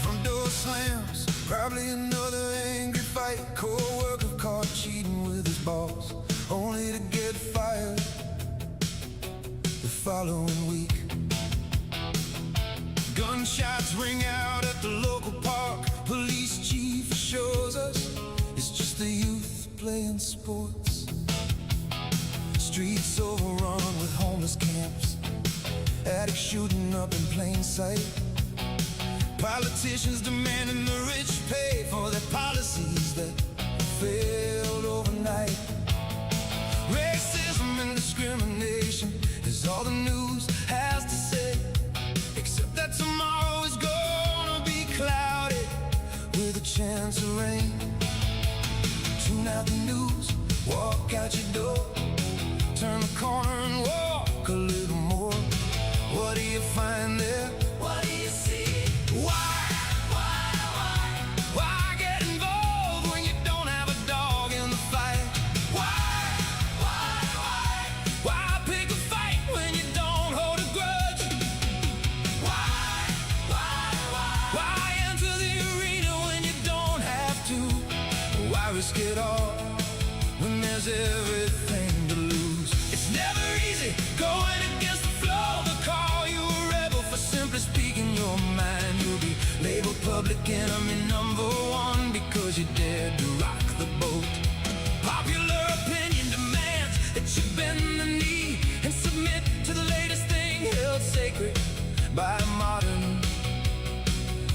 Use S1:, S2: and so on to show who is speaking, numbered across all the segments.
S1: Front door slams, probably another angry fight. Co-worker caught cheating with his boss, only to get fired the following week. Gunshots ring out at the local park. Police chief shows us it's just the youth playing sports. Streets overrun with homeless camps, addicts shooting up in plain sight. Politicians demanding the rich pay for their policies that failed overnight. Racism and discrimination is all the news has to say, except that tomorrow is gonna be cloudy with a chance of rain. Tune out the news, walk out your door, turn the corner and walk a little more. What do you find there? What do you see? Why get involved when you don't have a dog in the fight? Why pick a fight when you don't hold a grudge? Why enter the arena when you don't have to? Why risk it all when there's everything to lose? It's never easy going against the flow. They'll call you a rebel for simply speaking your mind. You'll be labeled public enemy #1 because you dared to rock the boat. Popular opinion demands that you bend the knee and submit to the latest thing held sacred by modern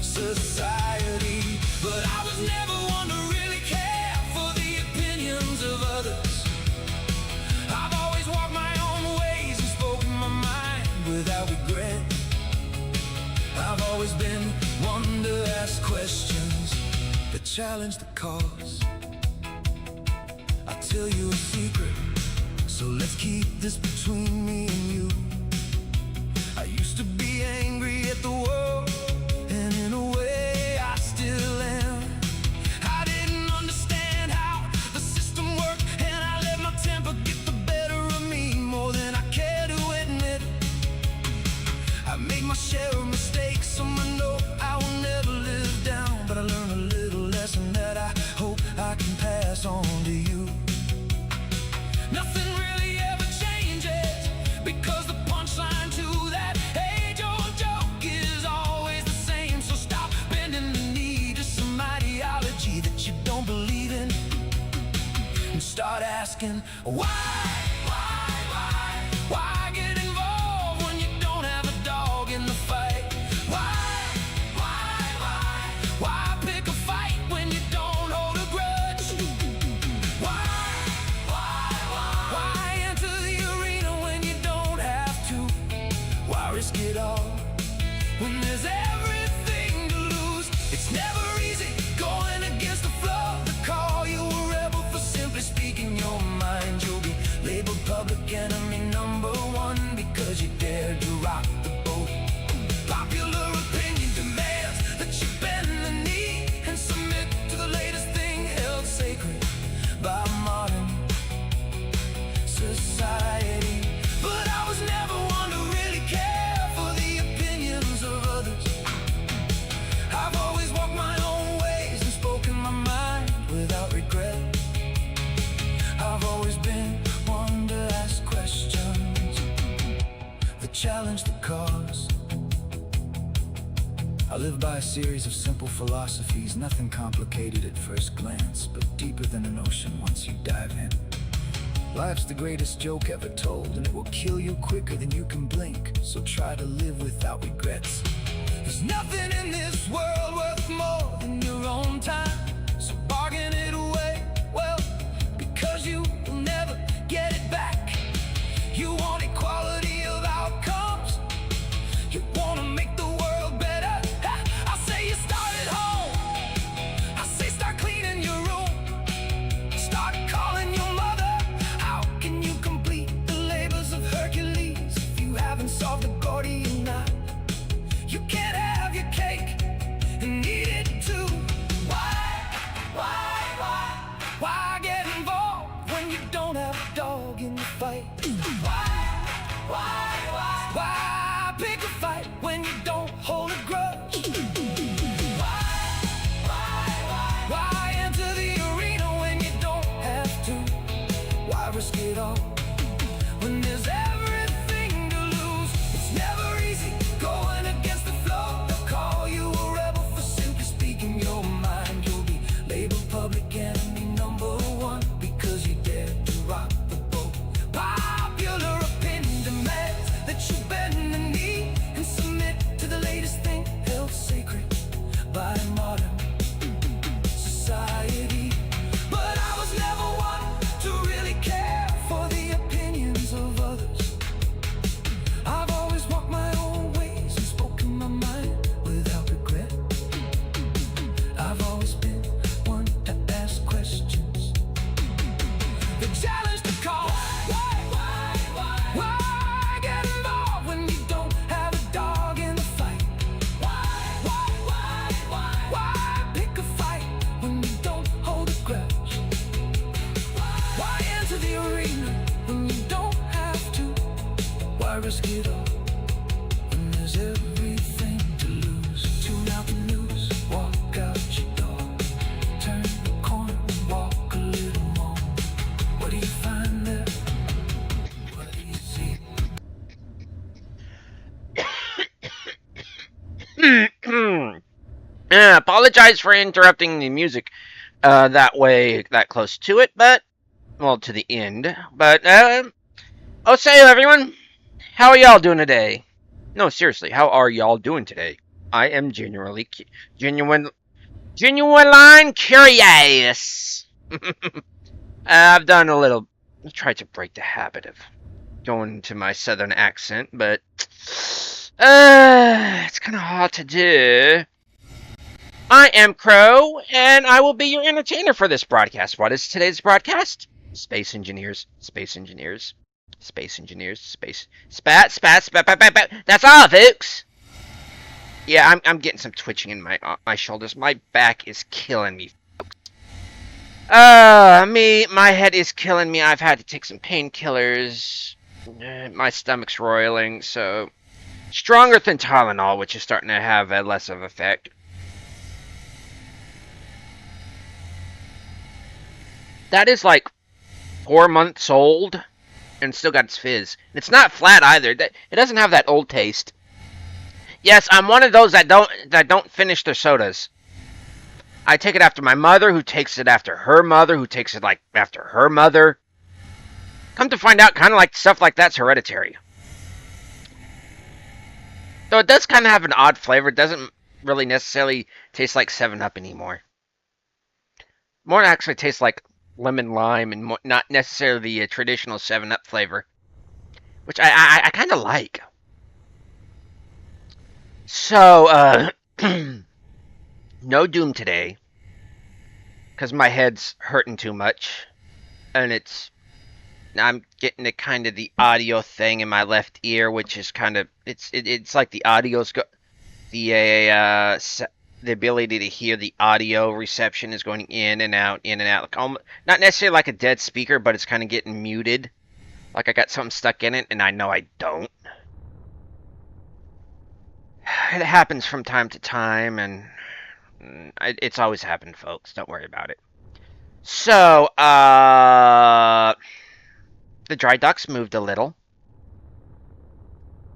S1: society. But I was never one to really care for the opinions of others. I've always walked my own ways and spoken my mind without regret. I've always been one to ask questions that challenge the cause. I'll tell you a secret, so let's keep this between me and you. I used to be angry at the world, and in a way I still am. I didn't understand how the system worked, and I let my temper get the better of me more than I care to admit. I made my share of mistakes, so I know I will never live down. But I learned a little lesson that I hope I can pass on to you. Nothing really ever changes, because the punchline to that age-old joke is always the same. So stop bending the knee to some ideology that you don't believe in, and start asking why? Why get involved when you don't have a dog in the fight? Why pick a fight when you don't hold a grudge? Why enter the arena when you don't have to? Why risk it all when there's everything to lose? It's never easy going against the flow. They call you a rebel for simply speaking your mind. You'll be labeled public enemy #1 because you dared to rock the boat. Popular opinion demands that you bend the knee and submit to the latest thing held sacred by modern society. But I was never one to really care for the opinions of others. I've always walked my own ways and spoken my mind without regret. I've always been one to ask questions that challenge the cause. I live by a series of simple philosophies, nothing complicated at first glance, but deeper than an ocean once you dive in. Life's the greatest joke ever told, and it will kill you quicker than you can blink. So try to live without regrets. There's nothing in this world worth more than your own time, so bargain it away, well, because you will never get it back. You want equality of outcomes, you want to make the world better. I say you start at home, I say start cleaning your room, start calling your mother. How can you complete the labors of Hercules if you haven't solved the Gordian knot? You can't have your cake and eat it too.
S2: apologize for interrupting the music that way, that close to it, but, well, to the end. But, oh, say, everyone, how are y'all doing today? No, seriously, how are y'all doing today? I am genuinely curious. I've done a little, tried to break the habit of going into my southern accent, but it's kind of hard to do. I am Crow, and I will be your entertainer for this broadcast. What is today's broadcast? Space engineers, space engineers, space engineers, spat. That's all, folks. Yeah, I'm getting some twitching in my shoulders. My back is killing me. My head is killing me. I've had to take some painkillers. My stomach's roiling, so stronger than Tylenol, which is starting to have a less of effect. That is like 4 months old and still got its fizz. It's not flat either. It doesn't have that old taste. Yes, I'm one of those that don't finish their sodas. I take it after my mother, who takes it after her mother, who takes it like after her mother. Come to find out, kind of like stuff like that's hereditary. Though it does kind of have an odd flavor. It doesn't really necessarily taste like 7-Up anymore. More actually tastes like lemon lime and not necessarily the traditional 7-Up flavor, which I kind of like. So, no Doom today, because my head's hurting too much, and I'm getting the kind of the audio thing in my left ear, which is kind of it's like the audio's the ability to hear the audio reception is going in and out, like not necessarily like a dead speaker, but it's kind of getting muted, like I got something stuck in it, and I know I don't. It happens from time to time, and it's always happened, folks. Don't worry about it. So, the Drydock's moved a little.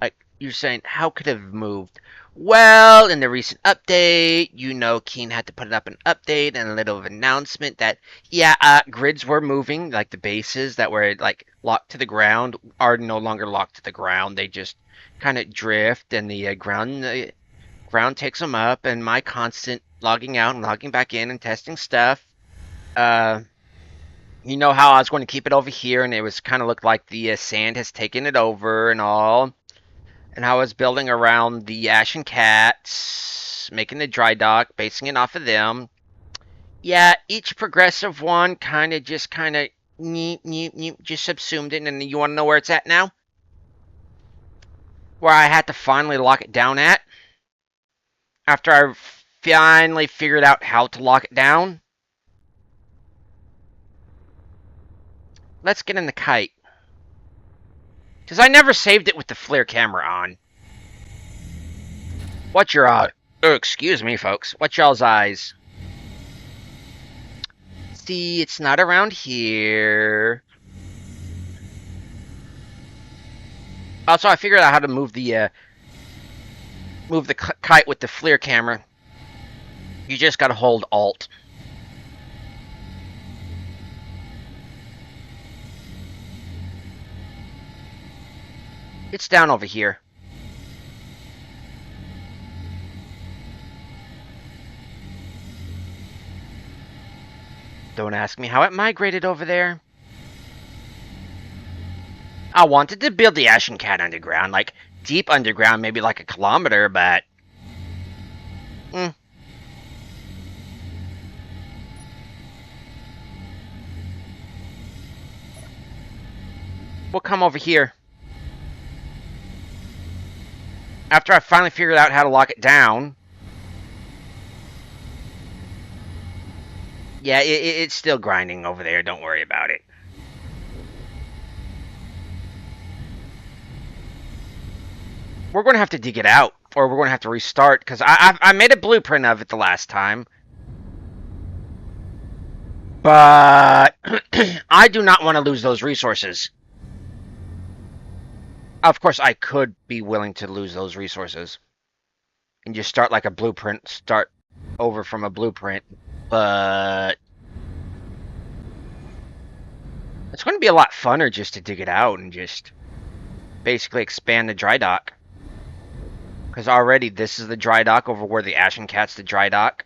S2: Like, you're saying, how could it have moved? Well, in the recent update, Keen had to put up an update and a little announcement that, yeah, grids were moving, like the bases that were, like, locked to the ground are no longer locked to the ground. They just kind of drift, and the ground takes them up, and my constant logging out and logging back in and testing stuff. You know how I was going to keep it over here, and it was kind of looked like the sand has taken it over and all. And how I was building around the Ashen Cats, making the Drydock, basing it off of them. Yeah, each progressive one just subsumed it, and you want to know where it's at now? Where I had to finally lock it down at? After I finally figured out how to lock it down? Let's get in the kite. Because I never saved it with the FLIR camera on. Watch your eyes. Oh, excuse me, folks. Watch y'all's eyes. See, it's not around here. Also, I figured out how to move the kite with the FLIR camera. You just gotta hold Alt. It's down over here. Don't ask me how it migrated over there. I wanted to build the Ashen Cat underground, like deep underground, maybe like 1 kilometer, but we'll come over here. After I finally figured out how to lock it down. Yeah, it's still grinding over there. Don't worry about it. We're going to have to dig it out, or we're going to have to restart, because I made a blueprint of it the last time. But I do not want to lose those resources. Of course, I could be willing to lose those resources and just start like a blueprint, start over from a blueprint, but it's going to be a lot funner just to dig it out and just basically expand the Drydock. Because already this is the Drydock over where the Ashen Cat's the Drydock.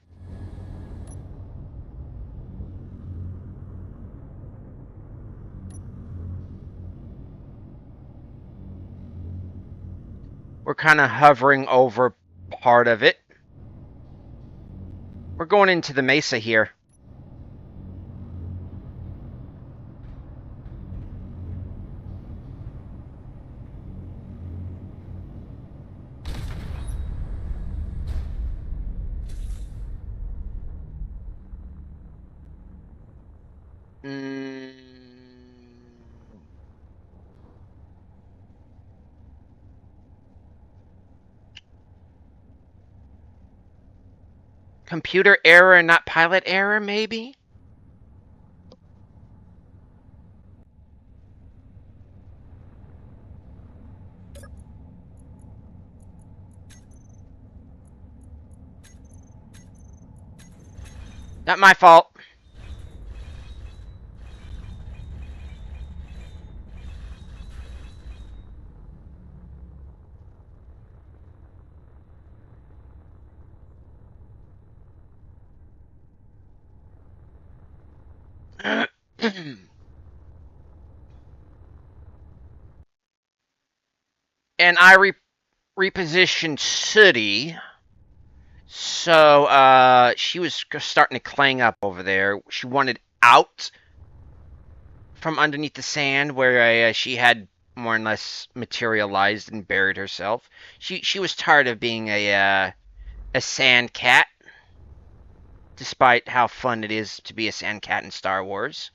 S2: We're kind of hovering over part of it. We're going into the mesa here. Computer error and not pilot error, maybe? Not my fault. And I repositioned Sooty. So, she was starting to clang up over there. She wanted out from underneath the sand where she had more or less materialized and buried herself. She was tired of being a sand cat, despite how fun it is to be a sand cat in Star Wars.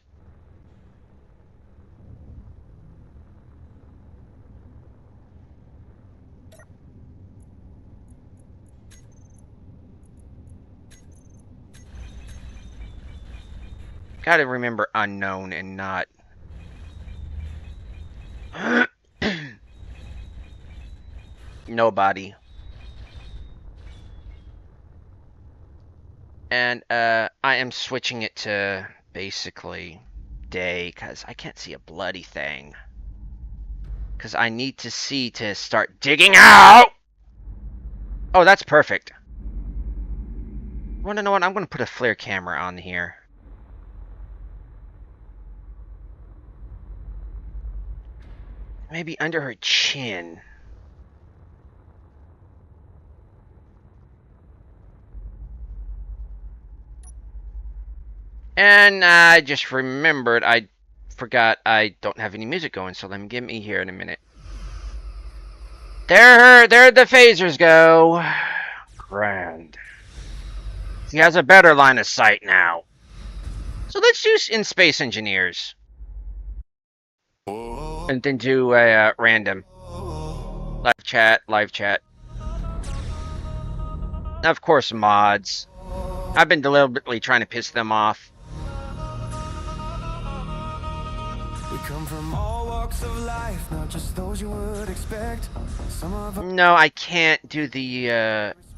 S2: Gotta remember unknown and not... Nobody. And I am switching it to basically day because I can't see a bloody thing. Because I need to see to start digging out! Oh, that's perfect. Wanna know what? I'm gonna put a flare camera on here. Maybe under her chin. And I just remembered, I forgot I don't have any music going, so let me get me here in a minute. There the phasers go. Grand. He has a better line of sight now. So let's do in space engineers. And then do a random. Live chat. Now, of course, mods. I've been deliberately trying to piss them off.
S1: We come from all walks of life, not just those you would expect. Some of us
S2: No, I can't do the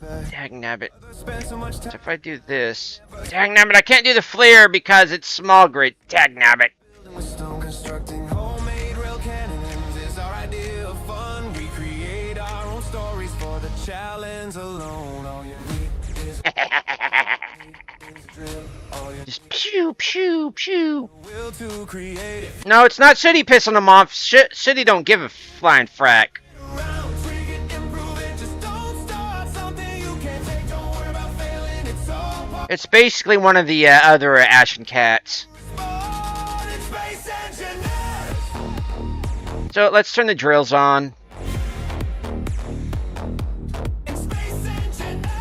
S2: dagnabbit. So if I do this, dagnabbit, I can't do the flare because it's small grid. Dagnabbit.
S1: with stone constructing homemade rail cannons is our idea of fun. We create our own stories for the challenge alone. All you need is drill. All you
S2: Just pew, pew, pew.
S1: will to create it.
S2: No, it's not City pissing them off. City don't give a flying frack.
S1: Around, tweak it, improve it, just don't start something you can't take. Don't worry about failing, it's all part
S2: It's basically one of the other Ashen Cats.
S1: of it. Space engineers.
S2: So let's turn the drills on.
S1: Space engineers.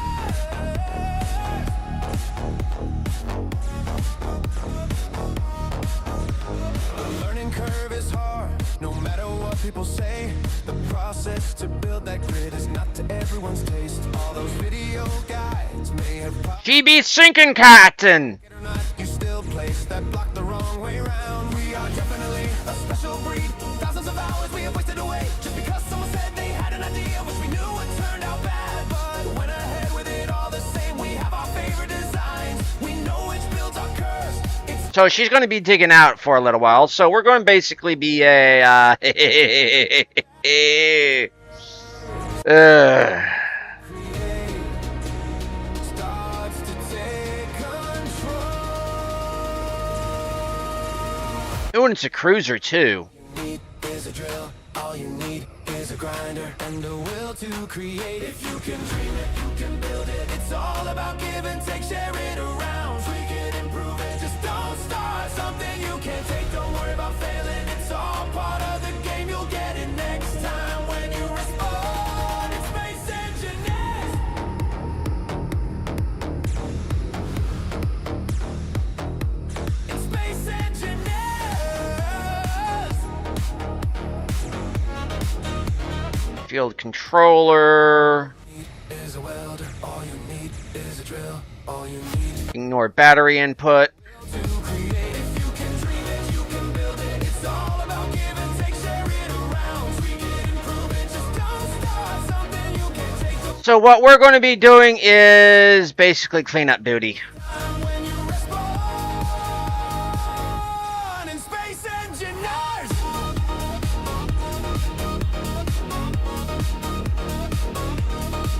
S1: The learning curve is hard, no matter what people say. The process to build that grid is not to everyone's taste. All those video guides may have
S2: GB sinking cotton.
S1: or not, you still place that block the wrong way round. We are definitely a special breed. Thousands of hours we have wasted away just because someone said they had an idea which we knew would turn out bad, but went ahead with it all the same. We have our favorite
S2: So she's going to be digging out for a little while. So we're going to basically be a
S1: Starts to take control.
S2: Ooh, and it's a cruiser too.
S1: Need is a drill. All you need is a grinder and a will to create. If you can dream it, you can build it. It's all about give and take, share it around. Tweak it, improve it. Just don't start something you can't take. Don't worry about failing. It's all part of the game. You'll get it next time when you respond. It's Space Engineers. It's Space Engineers.
S2: Field controller.
S1: Is a welder. All you need is a drill. All you need
S2: Ignore battery input.
S1: to create. If you can dream it, you can build it. It's all about give and take, share it around. Tweak it, improve it. Just don't start something you can't take.
S2: So what we're going to be doing is basically cleanup duty.
S1: Time when you respond in Space Engineers.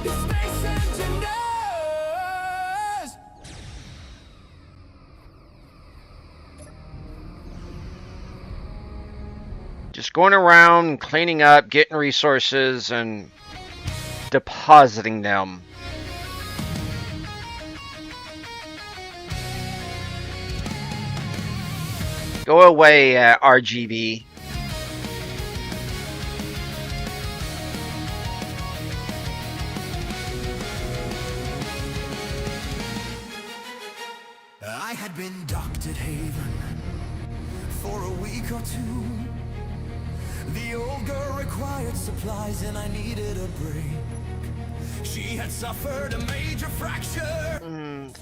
S1: It's Space Engineers.
S2: Just going around, cleaning up, getting resources, and depositing them. Go away, RGB.
S1: I had been docked at Haven for a week or two. The old girl required supplies and I needed a break. She had suffered a major fracture.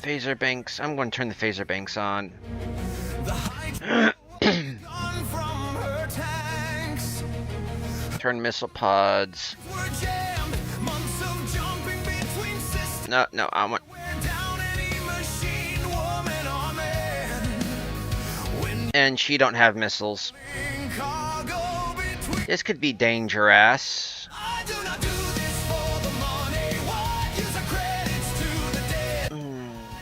S2: Phaser banks. I'm going to turn the phaser banks on.
S1: The hydro gone from her tanks.
S2: Turn missile pods.
S1: Were jammed. Months of jumping between systems.
S2: No, I want.
S1: Wear down any machine, woman or man. When
S2: And she don't have missiles.
S1: cargo between.
S2: This could be dangerous.
S1: I do not do this for the money. What use the credits to the dead? I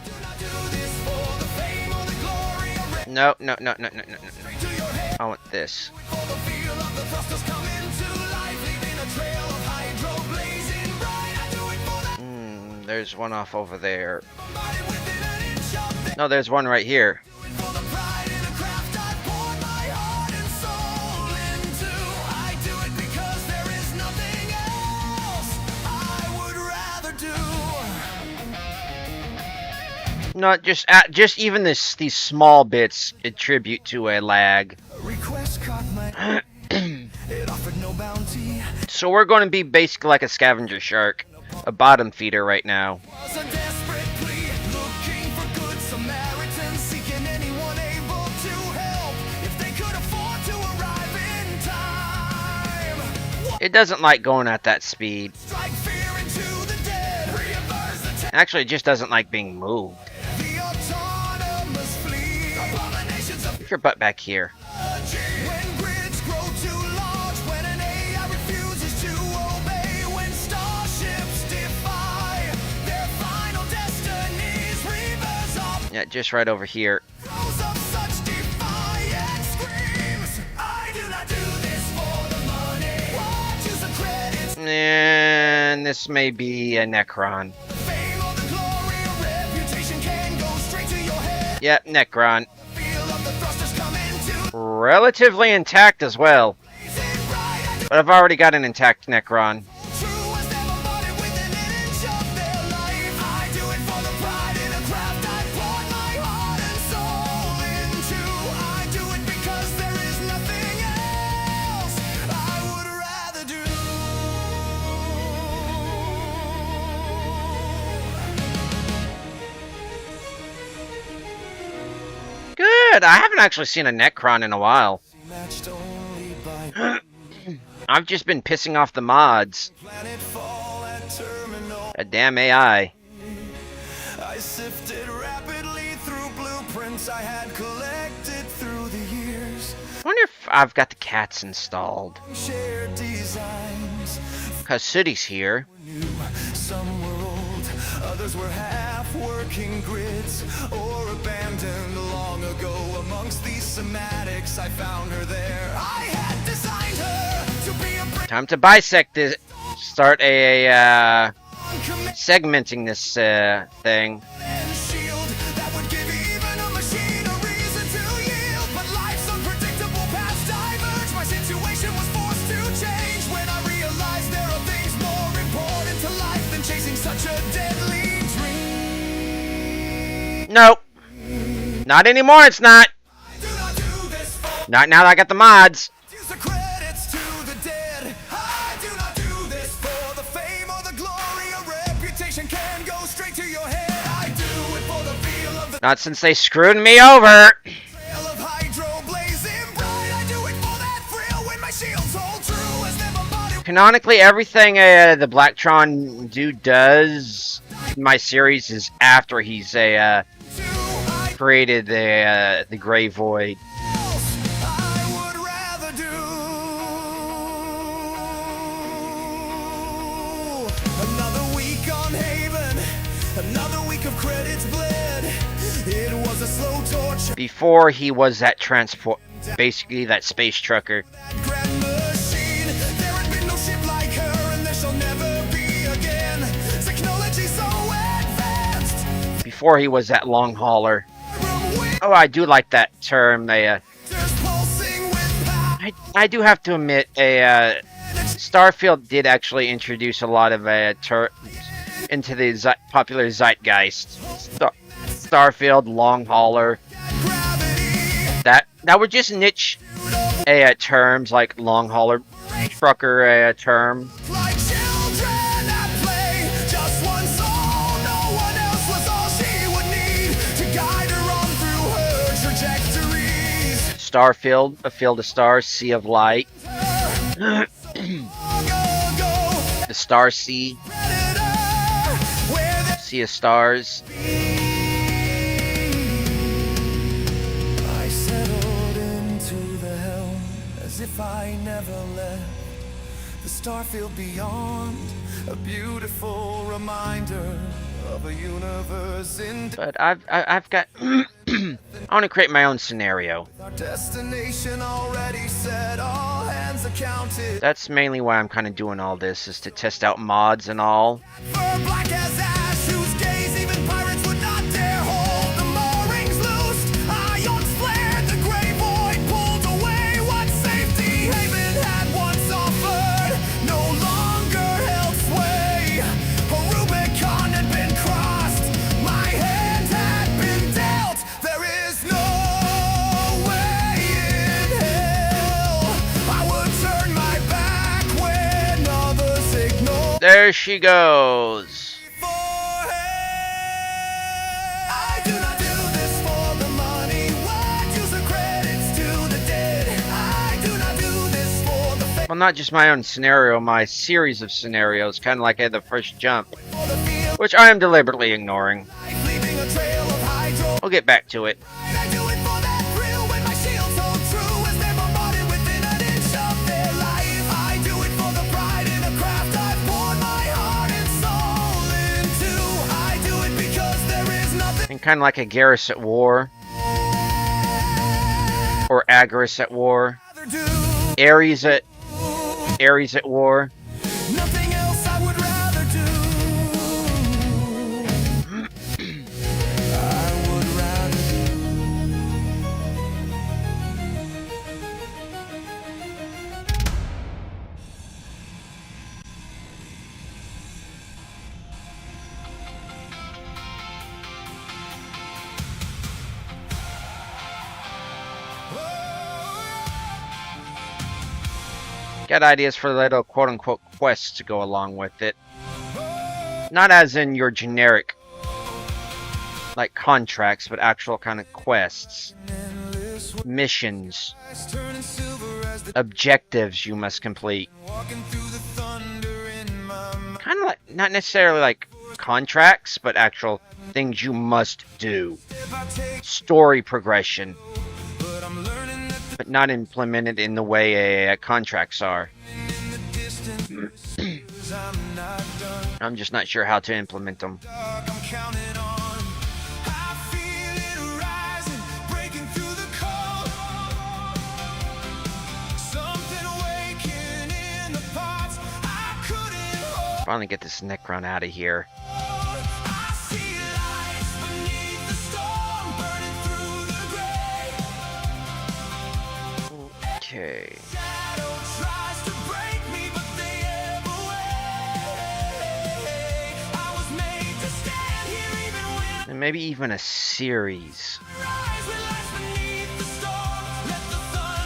S1: do not do this for the fame or the glory or
S2: No.
S1: to your head.
S2: I want this.
S1: For the feel of the thrusters coming to life, leaving a trail of hydro blazing bright. I do it for that
S2: There's one off over there.
S1: body within an inch of them.
S2: No, there's one right here.
S1: Do it for the pride in the craft I poured my heart and soul into. I do it because there is nothing else I would rather do.
S2: Not just even these small bits attribute to a lag.
S1: A request caught my it offered no bounty.
S2: So we're going to be basically like a scavenger shark, a bottom feeder right now.
S1: Was a desperate plea, looking for good Samaritans, seeking anyone able to help if they could afford to arrive in time.
S2: It doesn't like going at that speed.
S1: Strike fear into the dead, reimburse the
S2: Actually, it just doesn't like being moved.
S1: the autonomous fleet. Abominations of
S2: Get your butt back here.
S1: when grids grow too large, when an AI refuses to obey, when starships defy their final destinies, reavers of
S2: Yeah, just right over here.
S1: throes of such defiant screams. I do not do this for the money. What use the credits,
S2: And this may be a Necron.
S1: fame or the glory or reputation can go straight to your head.
S2: Yep, Necron.
S1: Feel of the thrusters coming to
S2: Relatively intact as well.
S1: blazing bright. I do
S2: But I've already got an intact Necron.
S1: true as never body within an inch of their life. I do it for the pride in a craft I poured my heart and soul into. I do it because there is nothing else I would rather do.
S2: Good. I haven't actually seen a Necron in a while.
S1: Matched only by
S2: I've just been pissing off the mods.
S1: planet fall at terminal.
S2: A damn AI.
S1: I sifted rapidly through blueprints. blueprints I had collected through the years.
S2: I wonder if I've got the cats installed.
S1: Shared designs.
S2: Cause Sooty's here.
S1: Some were old, others were half-working grids, or abandoned long ago. Amongst these schematics, I found her there. I had designed her to be a
S2: Time to bisect this. Start segmenting this thing.
S1: shield that would give even a machine a reason to yield. But life's unpredictable paths diverge. My situation was forced to change when I realized there are things more important to life than chasing such a deadly dream.
S2: Nope. Not anymore, it's not.
S1: I do not do this for
S2: Not now that I got the mods.
S1: use the credits to the dead. I do not do this for the fame or the glory. A reputation can go straight to your head. I do it for the feel of the
S2: Not since they screwed me over.
S1: trail of hydro blazing bright. I do it for that thrill when my shield's hold true as never body.
S2: Canonically, everything the Blacktron dude does in my series is after he's created the Grey Void.
S1: I would rather do another week on Haven, another week of credits bled. It was a slow torture.
S2: Before he was that transport, basically that space trucker.
S1: That grand machine. There had been no ship like her, and there shall never be again. Technology so advanced.
S2: Before he was that long hauler.
S1: From
S2: Oh, I do like that term.
S1: winters pulsing with power.
S2: I do have to admit, Starfield did actually introduce a lot of into the popular zeitgeist. Starfield, long hauler.
S1: Gravity.
S2: That were just niche terms like long hauler, trucker term.
S1: Like children at play, just one soul, no one else was all she would need to guide her on through her trajectories.
S2: Starfield, a field of stars, sea of light,
S1: Long ago,
S2: the star sea,
S1: predator, where there
S2: sea of stars.
S1: I settled into the helm as if I never left. The starfield beyond, a beautiful reminder of a universe in
S2: But I've got. I want to create my own scenario.
S1: our destination already set, all hands accounted.
S2: That's mainly why I'm kind of doing all this, is to test out mods and all.
S1: For black as ash, whose gaze even pirates would not dare hold. The moorings loosed, ions flared, the gray void pulled away. What safety Haven had once offered no longer held sway. A Rubicon had been crossed, my hand had been dealt. There is no way in hell I would turn my back when others ignore.
S2: There she goes.
S1: I do not do this for the money. What use the credits to the dead? I do not do this for the fame
S2: Well, not just my own scenario, my series of scenarios, kind of like the first jump,
S1: or the feel.
S2: which I am deliberately ignoring.
S1: Like leaving a trail of hydro.
S2: We'll get back to it.
S1: I do it for that thrill when my shield's hold true as they're bombarded within an inch of their life. I do it for the pride in a craft I've poured my heart and soul into. I do it because there is nothing
S2: And kind of like a Garrus at war, or Agarus at war,
S1: I'd rather do.
S2: Ares at war.
S1: Nothing else I would rather do. I would rather
S2: Got ideas for little quote-unquote quests to go along with it. Not as in your generic, like contracts, but actual kind of quests. Missions.
S1: turning silver as the
S2: Objectives you must complete.
S1: walking through the thunder in my mind.
S2: Kind of like, not necessarily like contracts, but actual things you must do. Story progression, but not implemented in the way contracts are. I'm just not sure how to implement them. Finally get this Necron out of here. Okay. And maybe even a series.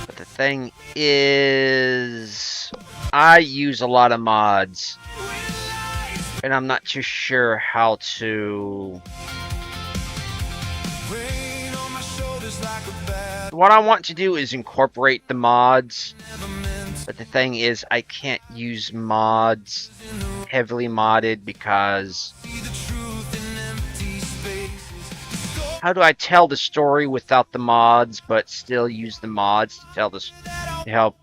S2: But the thing is, I use a lot of mods. And I'm not too sure how to... What I want to do is incorporate the mods. But the thing is, I can't use mods heavily modded because... How do I tell the story without the mods, but still use the mods to tell this, to help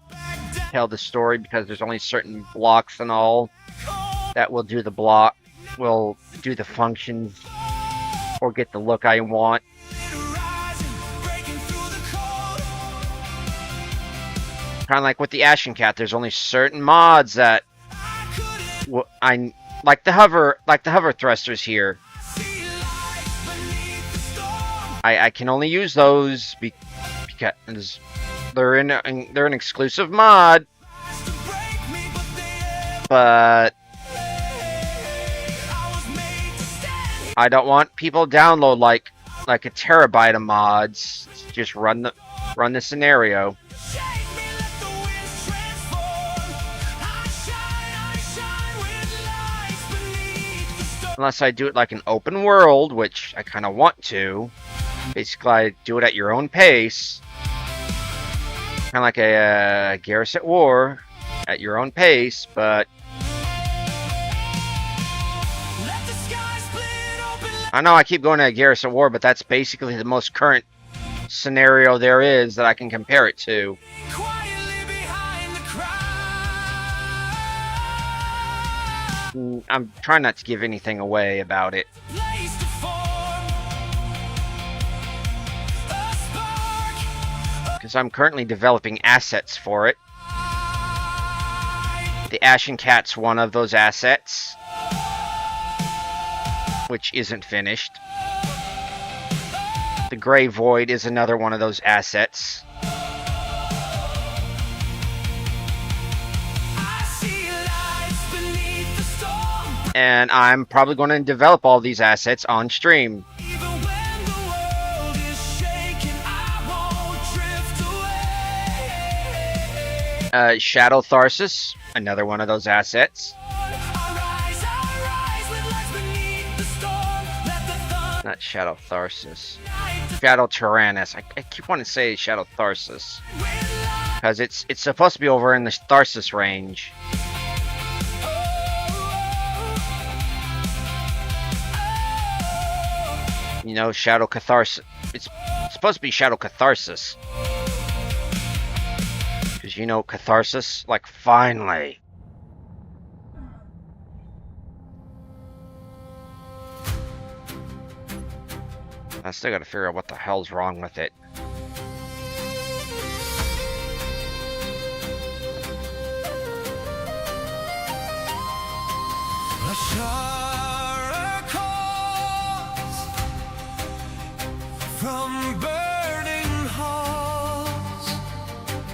S2: tell the story? Because there's only certain blocks and all that will do the block, will do the functions, or get the look I want. Kind of like with the Ashen Cat, there's only certain mods that I like the hover thrusters here. I can only use those because they're an exclusive mod, but I don't want people to download like a terabyte of mods. Just run the scenario. Unless I do it like an open world, which I kind of want to. Basically, I do it at your own pace. Kind of like a Garrison at War, at your own pace, but... I know I keep going to Garrison at War, but that's basically the most current scenario there is that I can compare it to. I'm trying not to give anything away about it. Because I'm currently developing assets for it. The Ashen Cat's one of those assets, which isn't finished. The Grey Void is another one of those assets. And I'm probably going to develop all these assets on stream. Shadow Tharsis, another one of those assets. Not Shadow Tharsis. Shadow Tyrannus. I keep wanting to say Shadow Tharsis. Because it's supposed to be over in the Tharsis range. You know, Shadow Catharsis. It's supposed to be Shadow Catharsis. Because you know Catharsis? Like, finally. I still gotta figure out what the hell's wrong with it.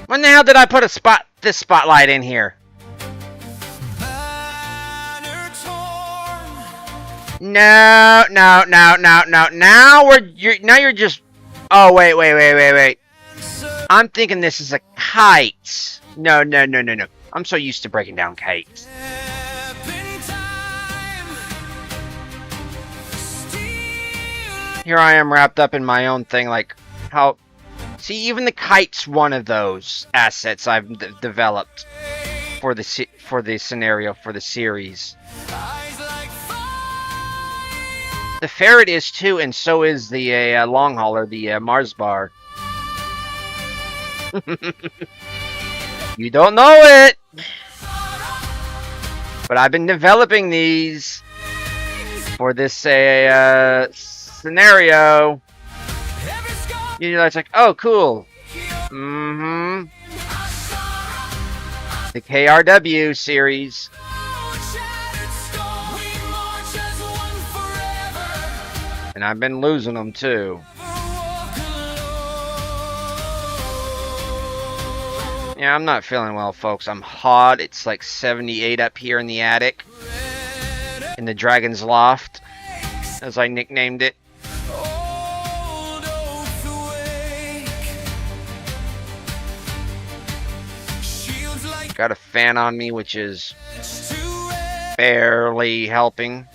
S2: When the hell did I put this spotlight in here? No. Now you're just. Oh wait. I'm thinking this is a kite. No. I'm so used to breaking down kites. Here I am wrapped up in my own thing, like how. See, even the kite's one of those assets I've developed for the scenario for the series. the ferret is too, and so is the long hauler, the Mars bar. You don't know it, but I've been developing these for this scenario. You know, it's like, oh, cool. Mm-hmm. The KRW series. And I've been losing them too. Yeah, I'm not feeling well, folks. I'm hot. It's like 78 up here in the attic. In the Dragon's Loft, as I nicknamed it. Got a fan on me, which is barely helping.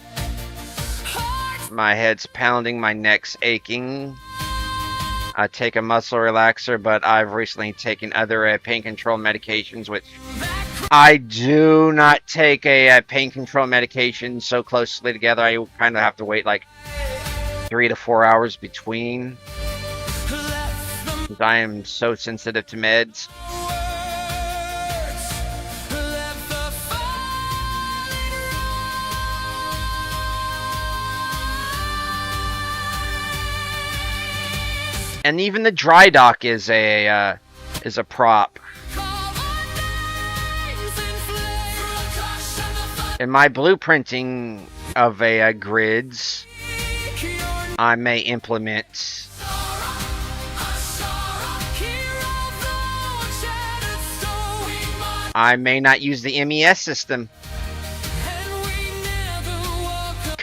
S2: My head's pounding, my neck's aching. I take a muscle relaxer, but I've recently taken other pain control medications, which I do not take a pain control medication so closely together. I kind of have to wait like 3 to 4 hours between, because I am so sensitive to meds. And even the Drydock is a prop. In my blueprinting of grids, I may implement I may not use the MES system.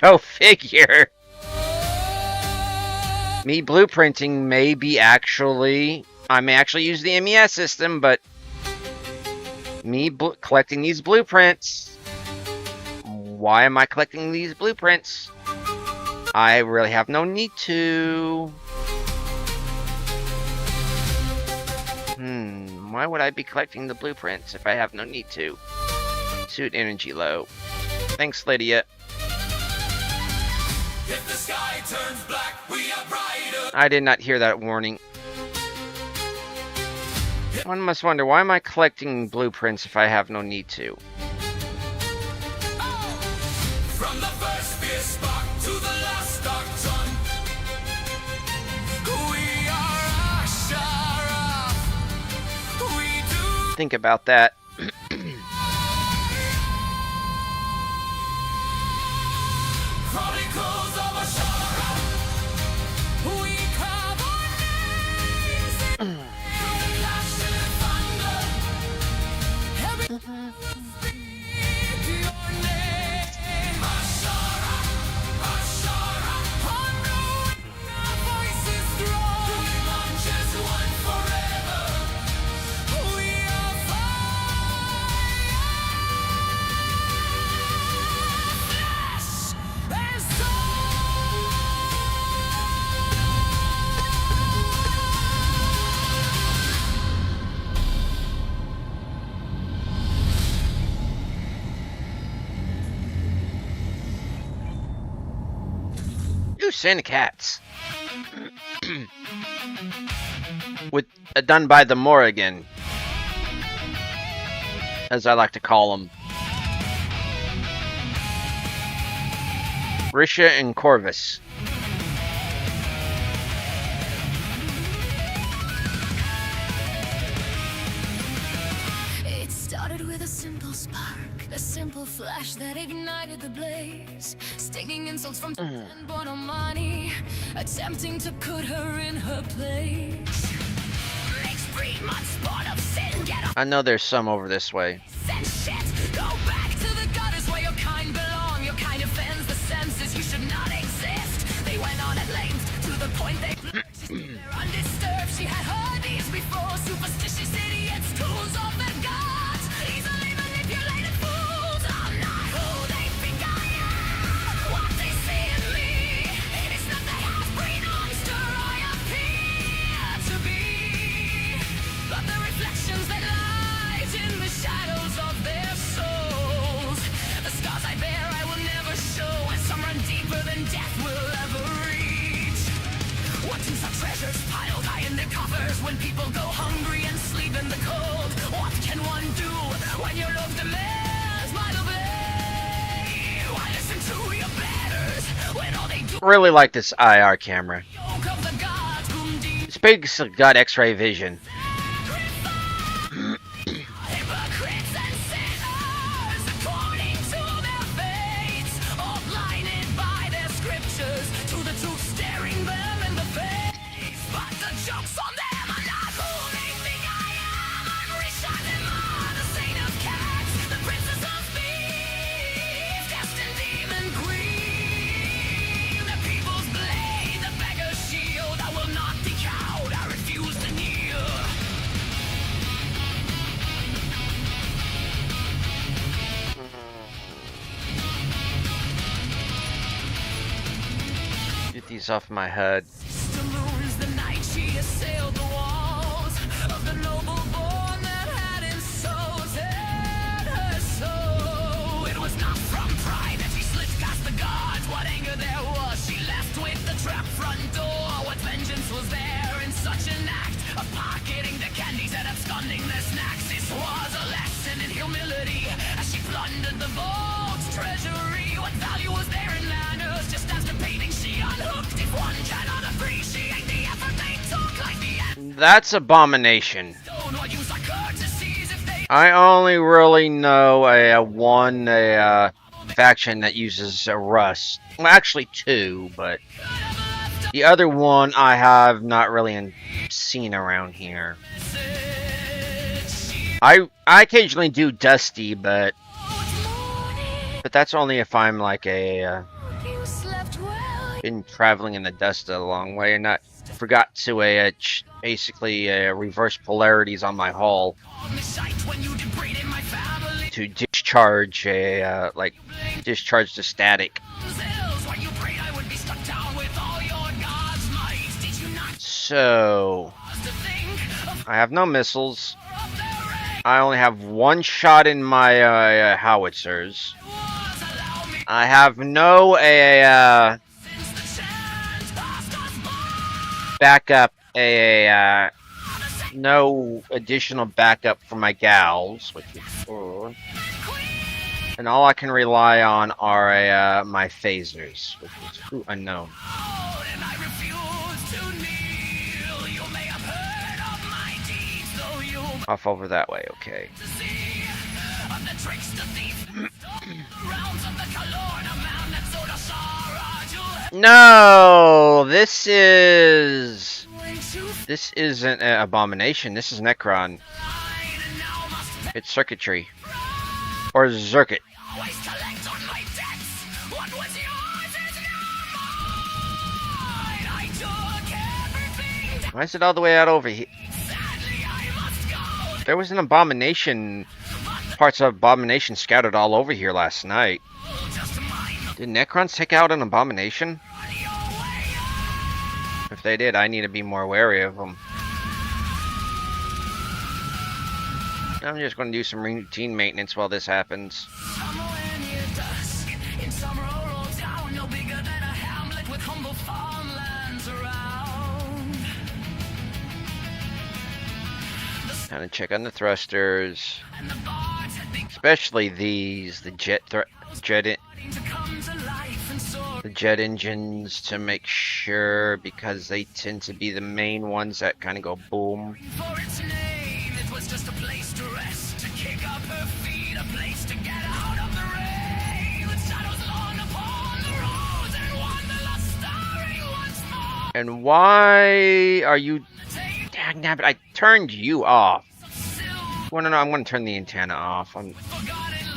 S2: Go figure. Me blueprinting may be I may actually use the MES system, but me collecting these blueprints, why am I collecting these blueprints? I really have no need to. Why would I be collecting the blueprints if I have no need to? Suit energy low. Thanks, Lydia. If the sky turns black, we are brighter. I did not hear that warning. One must wonder, why am I collecting blueprints if I have no need to? From the first beer spark to the last dark sun, we are Asherah. We do. Think about that. Santa Cats. With done by the Morrigan, as I like to call them. Risha and Corvus.
S3: It started with a simple spark, a simple flash that ignited the blaze. Stinging insults from and born on money, attempting to put her in her place. Makes 3 months born of sin, get off.
S2: I know there's some over this way.
S3: Shit. Go back to the gutters where your kind belong. Your kind offends the senses, you should not exist. They went on at length to the point they they're undisturbed. She had heard these before. Superstitious idiots, tools of the gods, easily manipulated fools. I'm not who they think I am. What they see in me, it's not the half-breed monster I appear to be, but the reflections that light in the shadows of their souls. The scars I bear I will never show, and some run deeper than death will ever. when people go hungry and sleep in the cold. What can one do when your love demands my obey? Why listen to your betters when all they do
S2: Really like this IR camera.
S3: yoke of the gods whom deep
S2: It's basically got X-ray vision.
S3: hypocrites and sinners, according to their fates, all blinded by their scriptures, to the truth staring them in the face. But the jokes on them are not who they think I am. I'm Rishadima, the saint of cats, the princess of thieves, destined demon queen, the people's blade, the beggar's shield. I will not be cowed, I refuse to kneel.
S2: Get these off my head.
S3: The moon's the night she assailed the walls of the noble born that had insulted her soul. It was not from pride that she slipped past the guards. What anger there was, she left with the trap front door. What vengeance was there in such an act of pocketing the candies and absconding their snacks? This was a lesson in humility as she plundered the vault's treasury. What value was there in manners? Just as debating she unhooked. If one cannot appreciate the effort they took, like the end
S2: That's Abomination.
S3: stone, or use our courtesies if they
S2: I only really know a faction that uses a rust. Well, actually two, but the other one I have not really seen around here. I occasionally do Dusty, but that's only if I'm like
S3: you slept well.
S2: been traveling in the dust a long way and not forgot to basically reverse polarities on my hull
S3: When you degraded my family,
S2: to discharge discharge the static.
S3: hills where you prayed I would be struck down with all your God's might. Did you not
S2: So
S3: pause to think of
S2: I have no missiles.
S3: their reign?
S2: I only have one shot in my howitzers.
S3: Was allow me
S2: I have no
S3: since the chance passed us by.
S2: backup no additional backup for my gals, which is and all I can rely on are my phasers, which is unknown.
S3: And I refuse to kneel. You may have heard of my deeds, though you
S2: Off over that way, okay.
S3: to see of the tricks, the thief, the rounds of the Kalorna man that sort of saw
S2: No, this isn't an Abomination. This is Necron.
S3: and now must
S2: It's circuitry or Zircuit.
S3: always collect on my debts. What was yours is now mine. I took everything.
S2: Why is it all the way out over here?
S3: Sadly, I must go.
S2: There was an Abomination, parts of Abomination scattered all over here last night.
S3: Just mine
S2: Did Necrons take out an Abomination?
S3: on your way.
S2: If they did, I need to be more wary of them. I'm just going to do some routine maintenance while this happens.
S3: Somewhere near dusk, in some rural town, no bigger than a hamlet with humble farmlands around.
S2: Kind of check on the thrusters,
S3: And the bards had begun
S2: especially these, the jet
S3: to come to life and soar.
S2: the jet engines, to make sure, because they tend to be the main ones that kind of go boom.
S3: For its name, it was just a place to rest, to kick up her feet, a place to get out of the rain. With shadows long upon the roads and wanderlust starring once more.
S2: And why are you?
S3: Take
S2: Dagnabbit, I turned you off.
S3: silver.
S2: Well, no, I'm going to turn the antenna off.
S3: Forgotten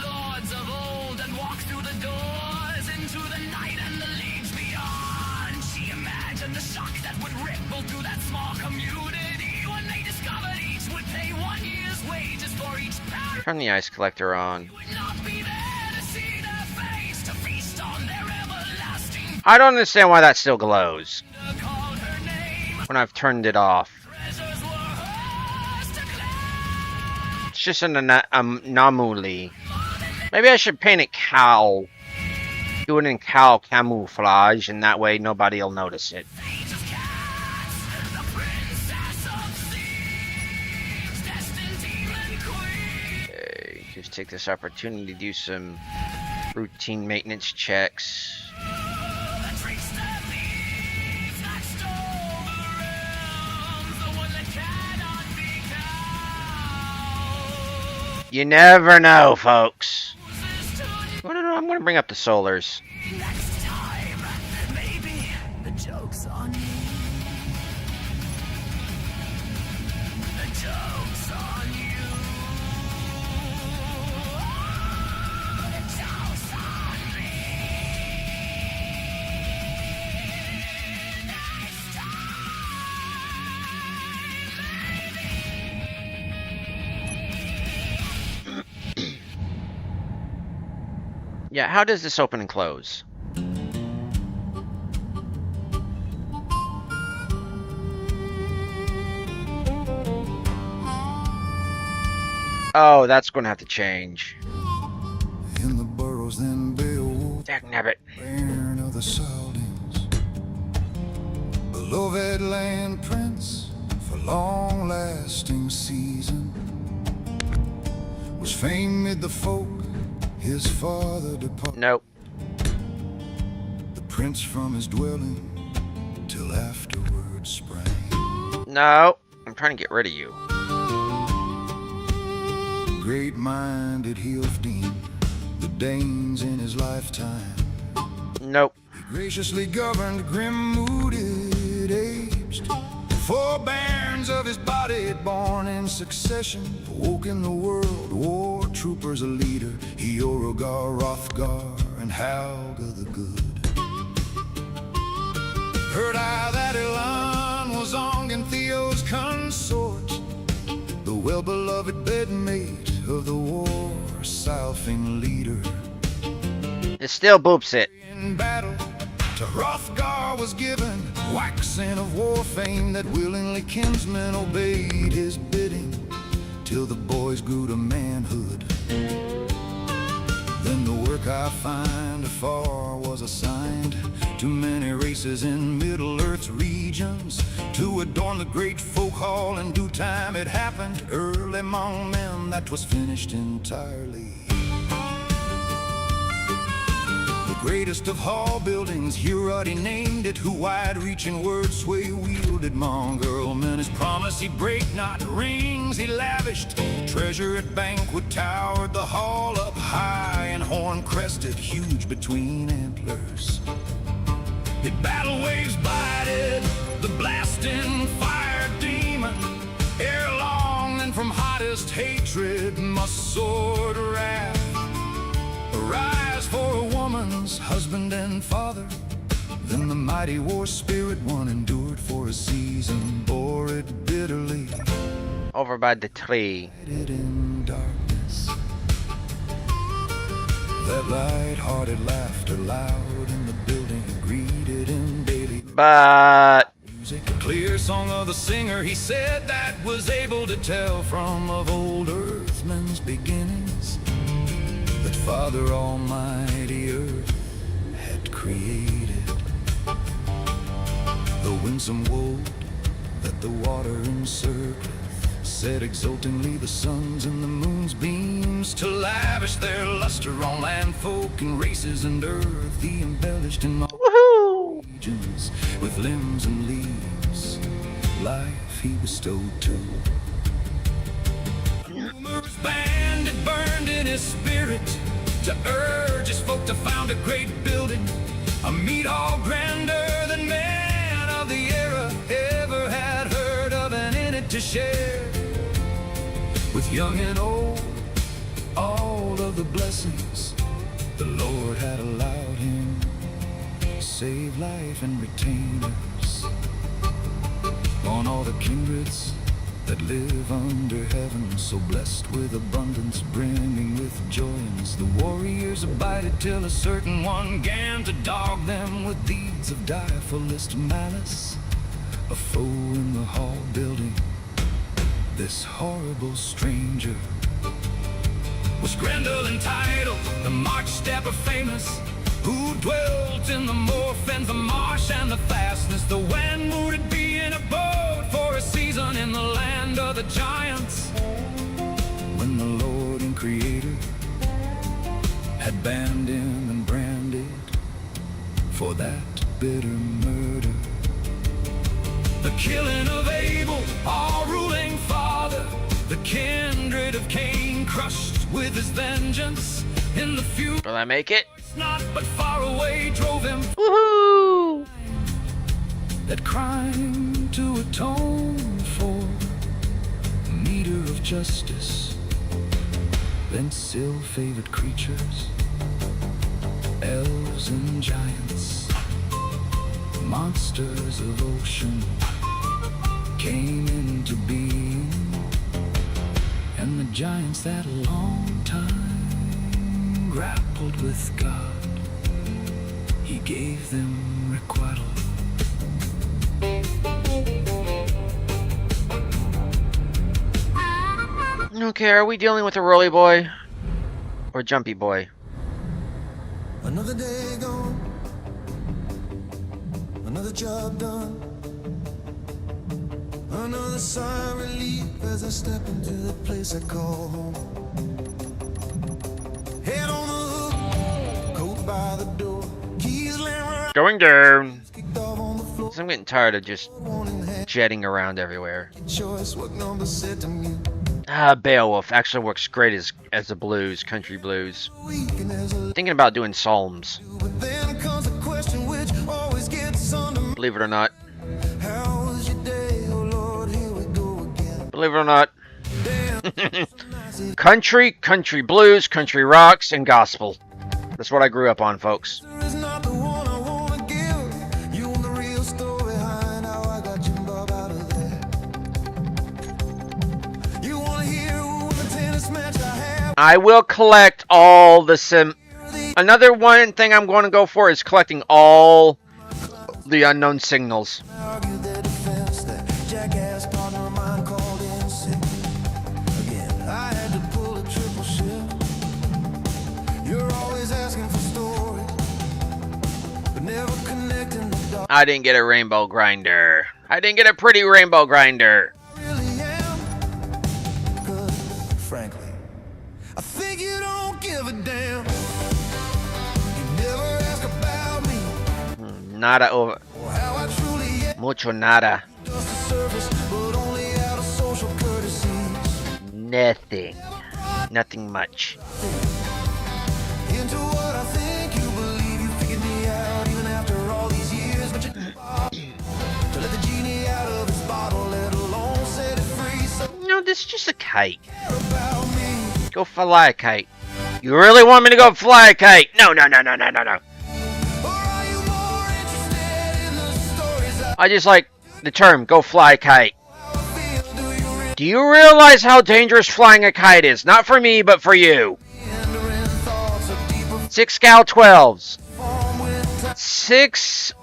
S3: lords of old and walk through the doors into the night and the leagues beyond. She imagined the shock that would ripple through that small community when they discovered each would pay 1 year's wages for each pound.
S2: Turn the ice collector on.
S3: Would not be there to see their face, to feast on their everlasting.
S2: I don't understand why that still glows
S3: Called her name.
S2: when I've turned it off.
S3: Treasures were hers to claim.
S2: It's just an anomaly. Maybe I should paint it cow. Do it in cow camouflage, and that way nobody'll notice it.
S3: Age of cats, the princess of sea.
S2: Just take this opportunity to do some routine maintenance checks. You never know, folks. Oh, no, I'm gonna bring up the solars.
S3: Next time, maybe the joke's on you. The joke's on you. The joke's on me. Next
S2: Yeah, how does this open and close? Oh, that's gonna have to change.
S1: In the burrows, then Beowulf,
S2: Dagnabbit.
S1: bairn of the Saladins, beloved land prince for long-lasting season, was famed mid the folk. His father departed.
S2: Nope.
S1: The prince from his dwelling till afterwards sprang.
S2: No. I'm trying to get rid of you.
S1: Great-minded Healfdene, the Danes in his lifetime.
S2: Nope.
S1: He graciously governed grim-mooded, aged. 4 barons of his body born in succession, awoke in the world, war troopers a leader, Eorogar, Hrothgar, and Helga the Good. Heard I that Elan was Ongentheo's consort, the well-beloved bedmate of the war-salfing leader.
S2: It still boops it.
S1: In battle, to Hrothgar was given waxing of war fame, that willingly kinsmen obeyed his bidding till the boys grew to manhood. Then the work I find afar was assigned to many races in Middle-earth's regions, to adorn the great folk hall. In due time it happened, early among men, that was finished entirely. Greatest of hall buildings, here already named it, who wide-reaching words sway wielded mongrel men. His promise he break not, rings he lavished, treasure at banquet towered the hall up high and horn-crested, huge between antlers. It battle waves bited, the blasting fire demon, ere long and from hottest hatred must sword wrath arise for a woman's husband and father. Then the mighty war spirit one endured for a season, bore it bitterly,
S2: Over by the tree.
S1: hid in darkness. That light-hearted laughter loud in the building greeted him daily.
S2: But
S1: Music, a clear song of the singer, he said, that was able to tell from of old earthmen's beginnings, that Father Almighty Earth had created. The winsome wold that the water encircleth, set exultingly the sun's and the moon's beams, to lavish their luster on land folk and races and earth. He embellished in all
S2: woohoo!
S1: regions with limbs and leaves, life he bestowed to. Rumors banned, it burned in his spirit, to urge his folk to found a great building, a meat hall grander than man of the era ever had heard of, and in it to share with young and old all of the blessings the Lord had allowed him, save life and retainers on all the kindreds that live under heaven, so blessed with abundance, brimming with joyance. The warriors abided till a certain one 'gan to dog them with deeds of direfulest malice. A foe in the hall building, this horrible stranger, was Grendel entitled, the march stepper famous, who dwelt in the moor fens, the marsh and the fastness. The when would it be in a boat for a season in the land of the giants, when the Lord same creator had banned him and branded for that bitter murder. The killing of Abel, our ruling father, the kindred of Cain, crushed with his vengeance in the future.
S2: Will I make it?
S1: Not but far away drove him.
S2: Woohoo!
S1: That crime to atone for, meter of justice, then ill-favored creatures, elves and giants, monsters of ocean came into being, and the giants that a long time grappled with God, he gave them requital.
S2: Okay, are we dealing with a rolly boy or jumpy boy?
S4: Another day gone, another job done, another sigh of relief as I step into the place I call home. Head on the hook, coat by the door, keys laying right
S2: Going down.
S4: kicked off on the floor.
S2: I'm getting tired of just
S4: One in hand,
S2: jetting around everywhere.
S4: choice what number said to me.
S2: Beowulf actually works great as the blues, country blues.
S4: Weak and there's a
S2: Thinking about doing psalms,
S4: but then comes a question which always gets under me.
S2: believe it or not.
S4: How was your day? Oh Lord, here we go again.
S2: Believe it or not.
S4: Damn,
S2: Country blues, country rocks, and gospel. That's what I grew up on, folks.
S4: is not the one I wanna give. You want the real story behind how I got Jim Bob out of there. You wanna hear who the tennis match I have?
S2: I will collect all the Another one thing I'm going to go for is collecting all the unknown signals.
S4: Argue their defense, that jackass partner of mine called in sick. Again, I had to pull a triple shift. You're always asking for stories, but never connecting the dots.
S2: I didn't get a rainbow grinder. I didn't get a pretty rainbow grinder.
S4: I really am. 'Cause, frankly, I think you don't give a damn. You never ask about me
S2: Nada over.
S4: or how I truly am.
S2: Mucho nada.
S4: Just the surface, but only out of social courtesies.
S2: Nothing. Nothing much.
S4: Into what I think you believe, you figured me out even after all these years. But you to let the genie out of his bottle, let alone set it free. So
S2: No, this is just a kite.
S4: care about me.
S2: Go fly a kite. You really want me to go fly a kite? No.
S4: Or are you more interested in the stories
S2: I just like the term, go fly a kite.
S4: I feel? Do you really
S2: Do you realize how dangerous flying a kite is? Not for me, but for you.
S4: enter in thoughts of deeper
S2: 6 Scout 12s.
S4: form with time?
S2: 6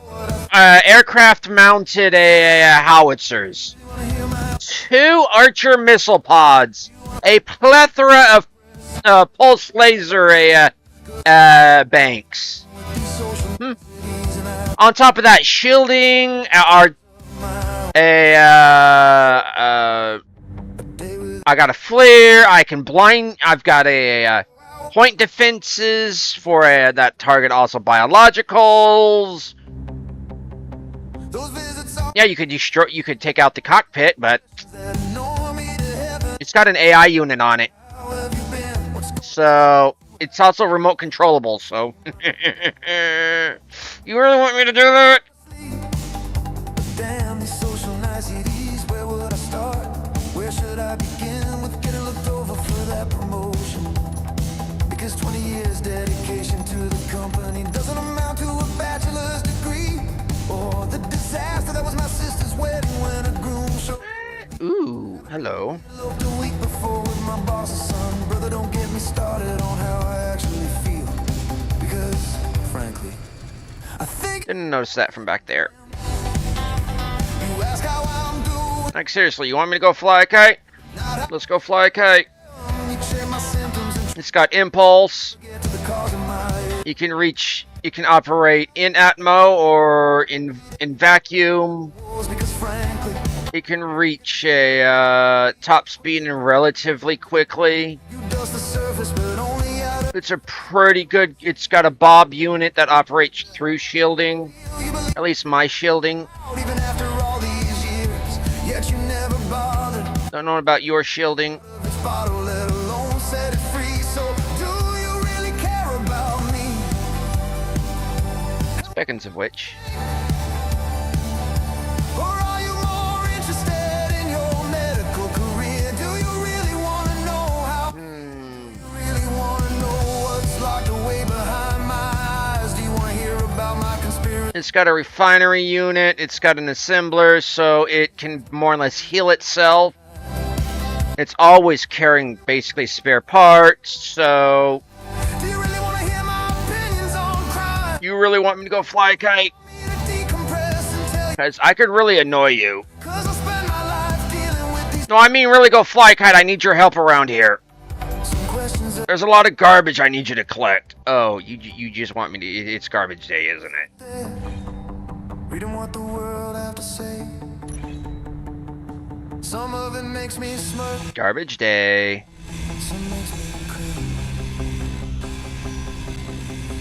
S2: aircraft mounted howitzers.
S4: Wanna hear my
S2: 2 Archer missile pods. A plethora of pulse laser banks.
S4: these social medias and
S2: On top of that, shielding
S4: day with
S2: I got a flare. I can blind. I've got a point defenses for that target. Also biologicals.
S4: those visits are
S2: Yeah, you could destroy. You could take out the cockpit, but
S4: that know me to heaven.
S2: it's got an AI unit on it,
S4: How have you been? What's
S2: so it's also remote controllable. So you really want me to do that?
S4: damn these social niceties? Where would I start? Where should I begin with getting looked over for that promotion? Because 20 years dedication to the company doesn't amount to a bachelor's degree, or the disaster that was my sister's wedding when a groom showed
S2: Ooh, hello.
S4: up the week before with my boss's son. Brother, don't get me started on how I actually feel, because frankly, I think
S2: Didn't notice that from back there.
S4: you ask how I'm doing.
S2: Like seriously, you want me to go fly a kite? Let's go fly a kite.
S4: You check my symptoms and
S2: It's got impulse.
S4: get to the cause of my
S2: You can operate in Atmo or in vacuum.
S4: woes, because frankly,
S2: It can reach a top speed and relatively quickly.
S4: you dust the surface.
S2: It's a pretty good. It's got a Bob unit that operates through shielding. At least my shielding.
S4: Even after all these years, yet you never bothered.
S2: Don't know about your shielding.
S4: This bottle, let alone set it free. So, do you really care about me?
S2: Speckins of which.
S4: Or are you more interested in your medical career? Do you really want to know how? Really want to know what's locked away behind my eyes? Do you want to hear about my conspiracy?
S2: It's got a refinery unit. It's got an assembler, so it can more or less heal itself. It's always carrying basically spare parts, so...
S4: Do you really want to hear my opinions on crime?
S2: You really want me to go fly a kite?
S4: Me to decompress and tell you,
S2: Because I could really annoy you.
S4: 'cause I spend my life dealing with these
S2: No, I mean really go fly a kite. I need your help around here.
S4: some questions that
S2: There's a lot of garbage I need you to collect. Oh, you just want me to... It's garbage day, isn't it?
S4: reading what the world have to say. Some of it makes me smirk,
S2: Garbage day.
S4: some makes me cringe.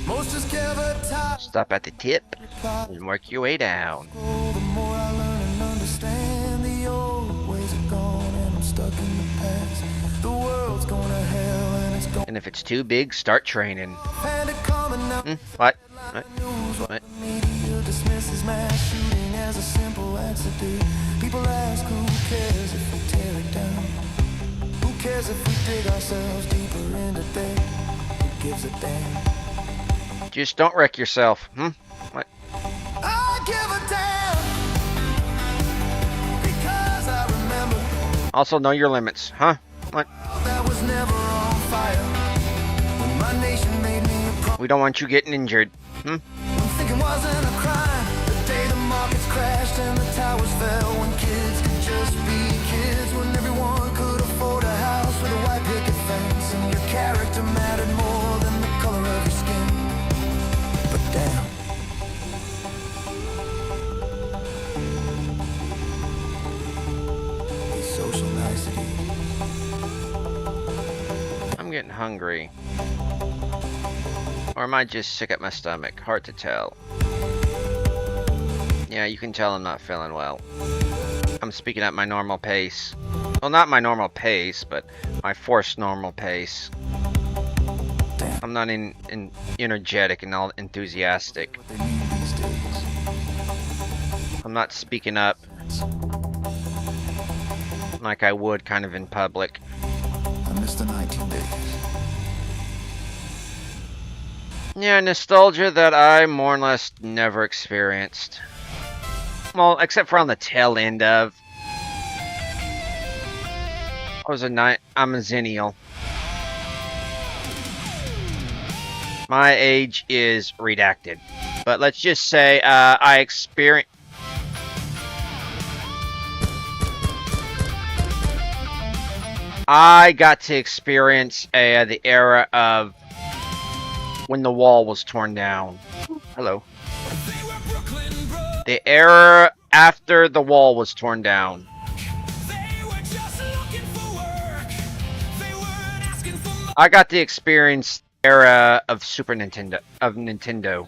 S4: Most just give a top.
S2: Stop at the tip and work your way down.
S4: The more I learn and understand, the old ways are gone and I'm stuck in the past. The world's going to hell and it's going
S2: And if it's too big, start training.
S4: and it coming out.
S2: What?
S4: News, what
S2: What?
S4: the media dismisses mass shooting as a simple accident. People ask who cares if we tear it down? Who cares if we dig ourselves deeper into there? Who gives a damn?
S2: Just don't wreck yourself. What?
S4: I give a damn because I remember
S2: Also know your limits, huh? What?
S4: that was never on fire. When my nation made me a promise,
S2: We don't want you getting injured.
S4: when thinking wasn't a crime. The day the markets crashed and the towers fell. When kids could just be kids. When everyone could afford a house with a white picket fence. And your character mattered more than the color of your skin. But damn, these social niceties.
S2: I'm getting hungry. Or am I just sick at my stomach? Hard to tell. Yeah, you can tell I'm not feeling well. I'm speaking at my normal pace. Well, not my normal pace, but my forced normal pace. I'm not energetic and all enthusiastic.
S4: What they need these days.
S2: I'm not speaking up like I would kind of in public.
S4: I miss the 19 days.
S2: Yeah, nostalgia that I more or less never experienced. Well, except for on the tail end of. I'm a zennial. My age is redacted. But let's just say I experienced. I got to experience the era of when the wall was torn down. Hello. The era after the wall was torn down. I got to experience the era of Super Nintendo, of Nintendo,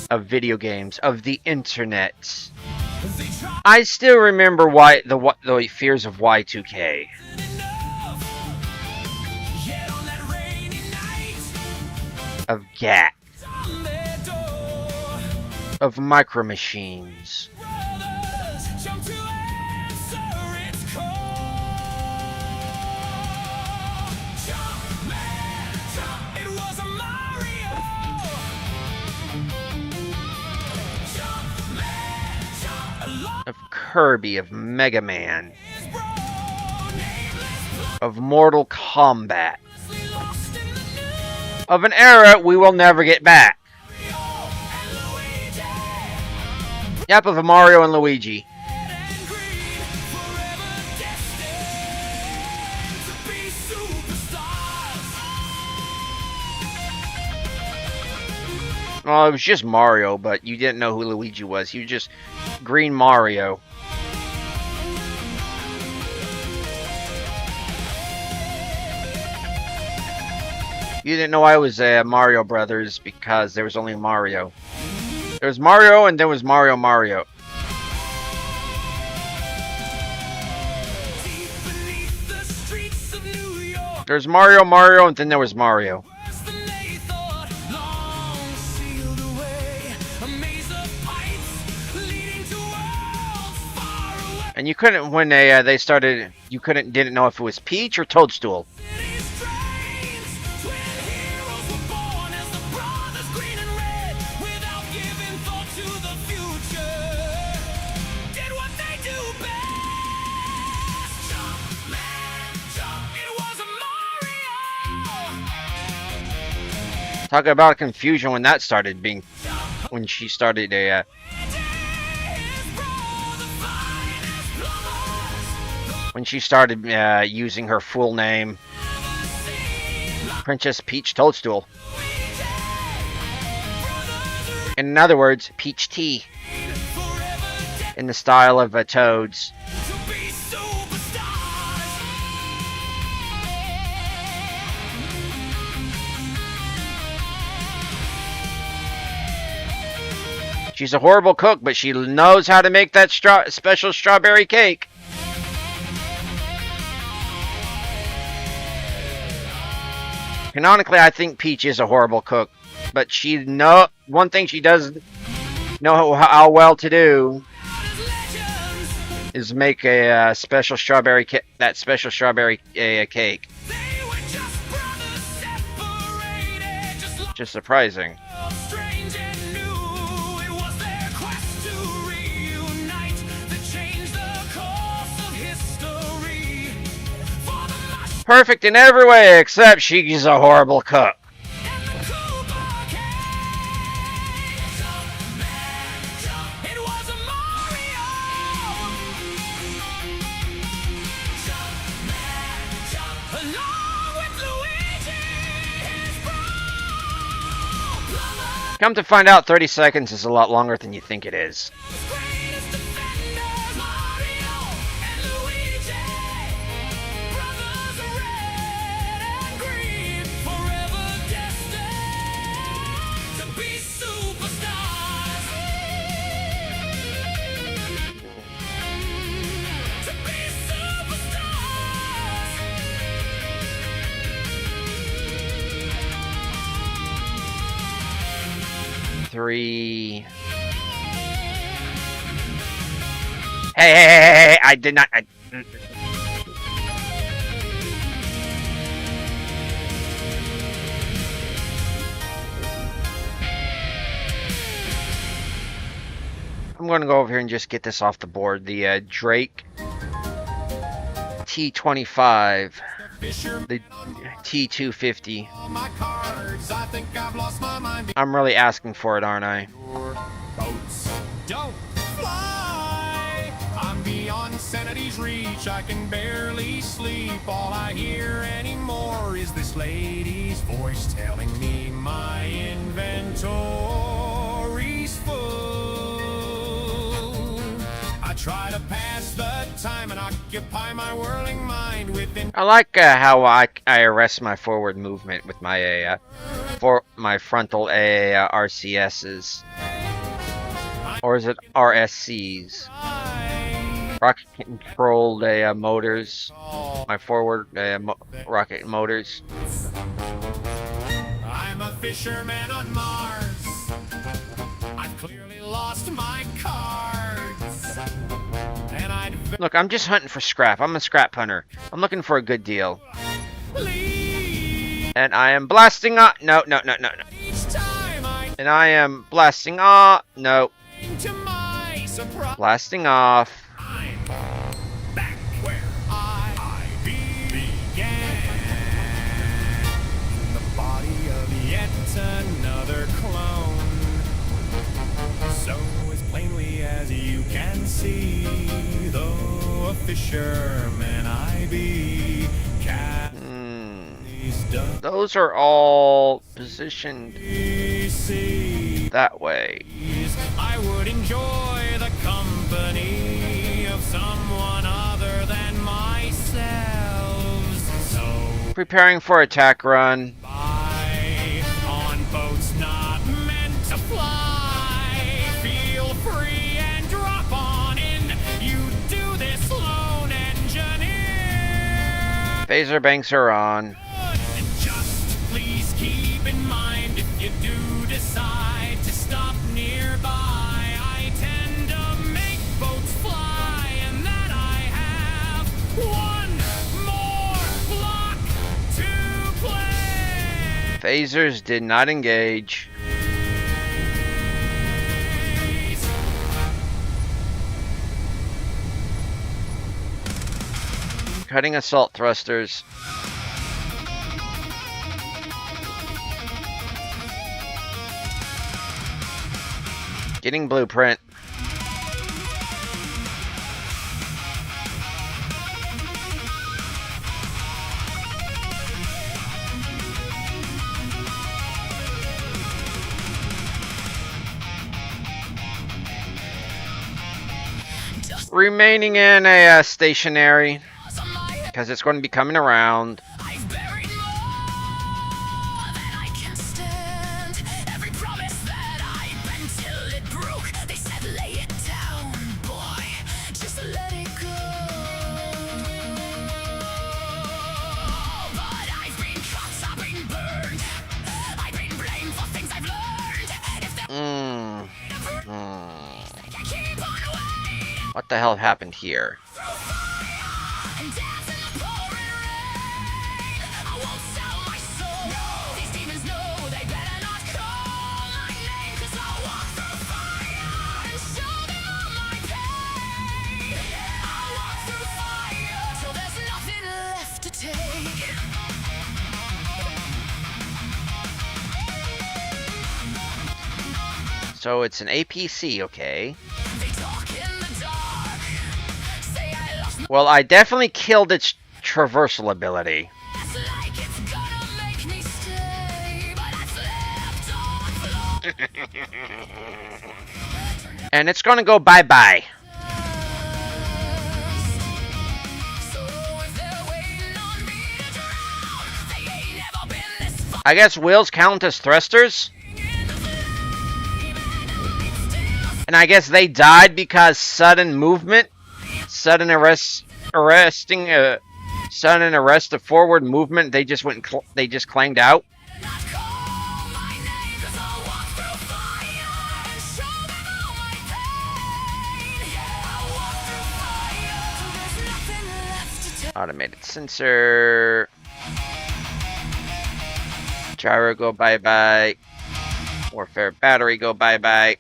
S2: of video games, of the internet. I still remember the fears of Y2K. Of GAT. Of Micro Machines. Of Kirby, of Mega Man, of Mortal Kombat, of an era we will never get back. Yep, of Mario and Luigi. Well, it was just Mario, but you didn't know who Luigi was. He was just Green Mario. You didn't know I was a Mario Brothers because there was only Mario. There was Mario and there was Mario Mario.
S3: Deep beneath the streets of New York,
S2: There's Mario Mario and then there was Mario.
S3: worse than they thought. Long sealed away, a maze of pipes leading to worlds far away.
S2: And you couldn't when they started. You didn't know if it was Peach or Toadstool.
S3: Cities trains, twin heroes were born as the brothers green and red, without giving thought to the future. Did what they do best. Jump, man, jump. It was a Mario.
S2: Talk about confusion when that started being. When she started
S3: His brother, finest plumbers.
S2: when she started using her full name,
S3: Never seen
S2: Princess Peach Toadstool.
S3: Luigi. Brothers
S2: In other words, Peach Tea,
S3: reign forever dead
S2: in the style of Toads.
S3: to be superstars.
S2: She's a horrible cook, but she knows how to make that special strawberry cake. Canonically, I think Peach is a horrible cook, but one thing she does know how well to do
S3: As legends,
S2: is make a special strawberry that special strawberry cake.
S3: they were just brothers separated, just like
S2: Just surprising.
S3: strange and new. It was their quest to reunite that changed the course of history. For the mush
S2: Perfect in every way except she's a horrible cook.
S3: and the Koopa cake. Jump, man, jump. It was a Mario. Jump, man, jump. Along with Luigi, his brother.
S2: Come to find out, 30 seconds is a lot longer than you think it is.
S3: Greatest defenders, Mario and Luigi. Brothers red and green, forever destined to be superstars. To be superstars.
S2: 3. Hey, I did not. I'm going to go over here and just get this off the board. The Drake T25, the T250.
S5: My cards, I think I've lost my mind.
S2: I'm really asking for it, aren't I?
S5: Your boats don't fly. I'm beyond sanity's reach. I can barely sleep. All I hear anymore is this lady's voice telling me my inventory's full. I try to pass the time and occupy my whirling mind within.
S2: I like how I arrest my forward movement with my my frontal RCSs, or is it RSCs? Rocket controlled motors. My forward rocket motors.
S5: I'm a fisherman on Mars. I've clearly lost my cards. And I'd
S2: Look, I'm just hunting for scrap. I'm a scrap hunter. I'm looking for a good deal.
S5: leave
S2: And I am blasting off. No.
S5: each time I
S2: And I am blasting off. No.
S5: think to my surprise.
S2: Blasting off.
S5: I'm back where I began. In the body of yet another clone. So as plainly as you can see, though a fisherman I be, cast these
S2: Those are all positioned
S5: sea.
S2: that way.
S5: I would enjoy the company of someone other than myself. So
S2: Preparing for attack run.
S5: by
S2: Phaser banks are on.
S5: And just please keep in mind if you do decide to stop nearby, I tend to make boats fly, and that I have one more block to play.
S2: Phasers did not engage. Cutting assault thrusters. Getting blueprint. Remaining in a stationary, because it's going to be coming around.
S3: I've buried more than I can stand. Every promise that I bent till it broke. They said lay it down, boy, just let it go. But I've been caught, I've been burned. I've been blamed for things I've learned. If there I keep on waiting.
S2: What the hell happened here?
S3: And dance in the pouring rain. I won't sell my soul. These demons know they better not call my name, 'cause I'll walk through fire and show them all my pain. I'll walk through fire till there's nothing left to take.
S2: So it's an APC, okay.
S3: They talk in the dark. Say I lost
S2: Well, I definitely killed its traversal ability.
S3: my like it's gonna make me stay, but I slipped on floor.
S2: And it's gonna go bye-bye.
S3: So if they're waiting on me to drown, they ain't never been this far
S2: I guess wheels count as thrusters?
S3: in the flame, and it's still
S2: And I guess they died because sudden movement? Sudden sudden arrest of forward movement, they just they just clanged out?
S3: not call my name, 'cause I'll walk through fire and show them all my pain. Yeah, I'll walk through fire till there's nothing left to take.
S2: Automated sensor. Gyro go bye-bye. Warfare battery go bye-bye.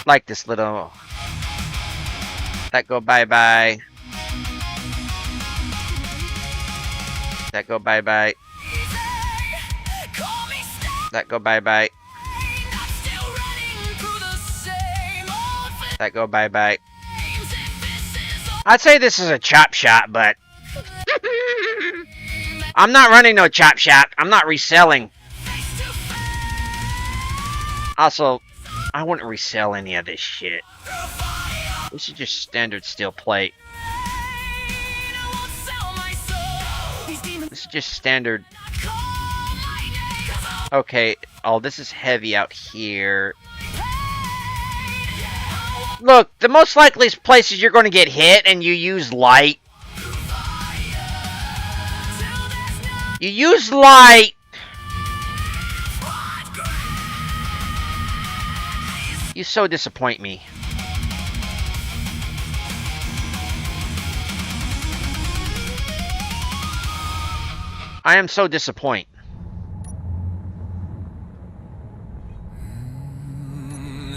S2: Like this little. That go bye-bye. That go bye-bye.
S3: Call me stay,
S2: That go bye-bye.
S3: not still running through the same old
S2: That go bye-bye.
S3: flames. If this is all
S2: I'd say this is a chop shot, but I'm not running no chop shot. I'm not reselling.
S3: face to face,
S2: Also, I wouldn't resell any of this shit.
S3: through fire,
S2: This is just standard steel plate.
S3: I won't sell my soul. These demons
S2: This is just standard.
S3: call my name, 'cause I'll
S2: Okay, oh, this is heavy out here.
S3: pay. Yeah, I'll walk
S2: Look, the most likely places you're going to get hit and you use light.
S3: through fire till there's no
S2: You use light.
S3: what grace.
S2: You so disappoint me. I am so disappoint.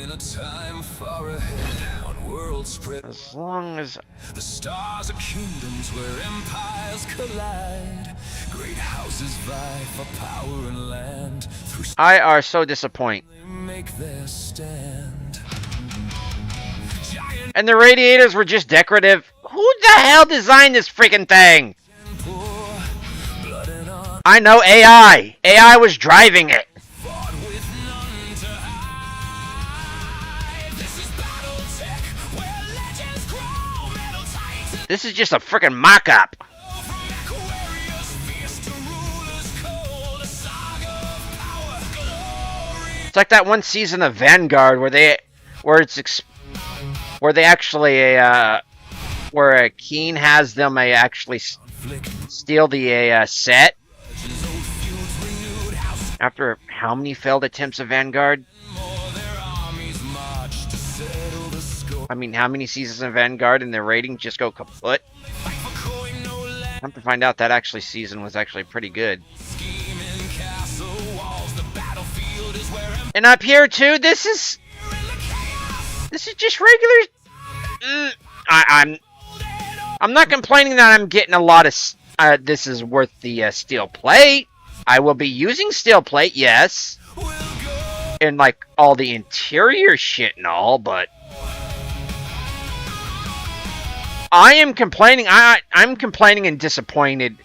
S4: In a time far ahead, on worlds spread,
S2: As long as
S4: the stars are kingdoms where empires collide. Great houses vie for power and land. Through
S2: I are so disappoint.
S4: they make their stand. Giant
S2: And the radiators were just decorative. Who the hell designed this freaking thing?
S4: and poor, blood and honor
S2: I know AI. AI was driving it.
S4: fought with none to hide. This is battle tech, where legends grow. Metal titans
S2: This is just a freaking mock-up.
S4: from mech warriors, fierce to rulers cold.
S2: It's like that one season of Vanguard where they actually where Keen has them actually steal the set after how many failed attempts of Vanguard? I mean, how many seasons of Vanguard and their ratings just go kaput? Come to find out that actually season was actually pretty good. And up here too, this is just regular. I'm not complaining that I'm getting a lot of. This is worth the steel plate. I will be using steel plate, yes, and like all the interior shit and all, but I am complaining. I'm complaining and disappointed,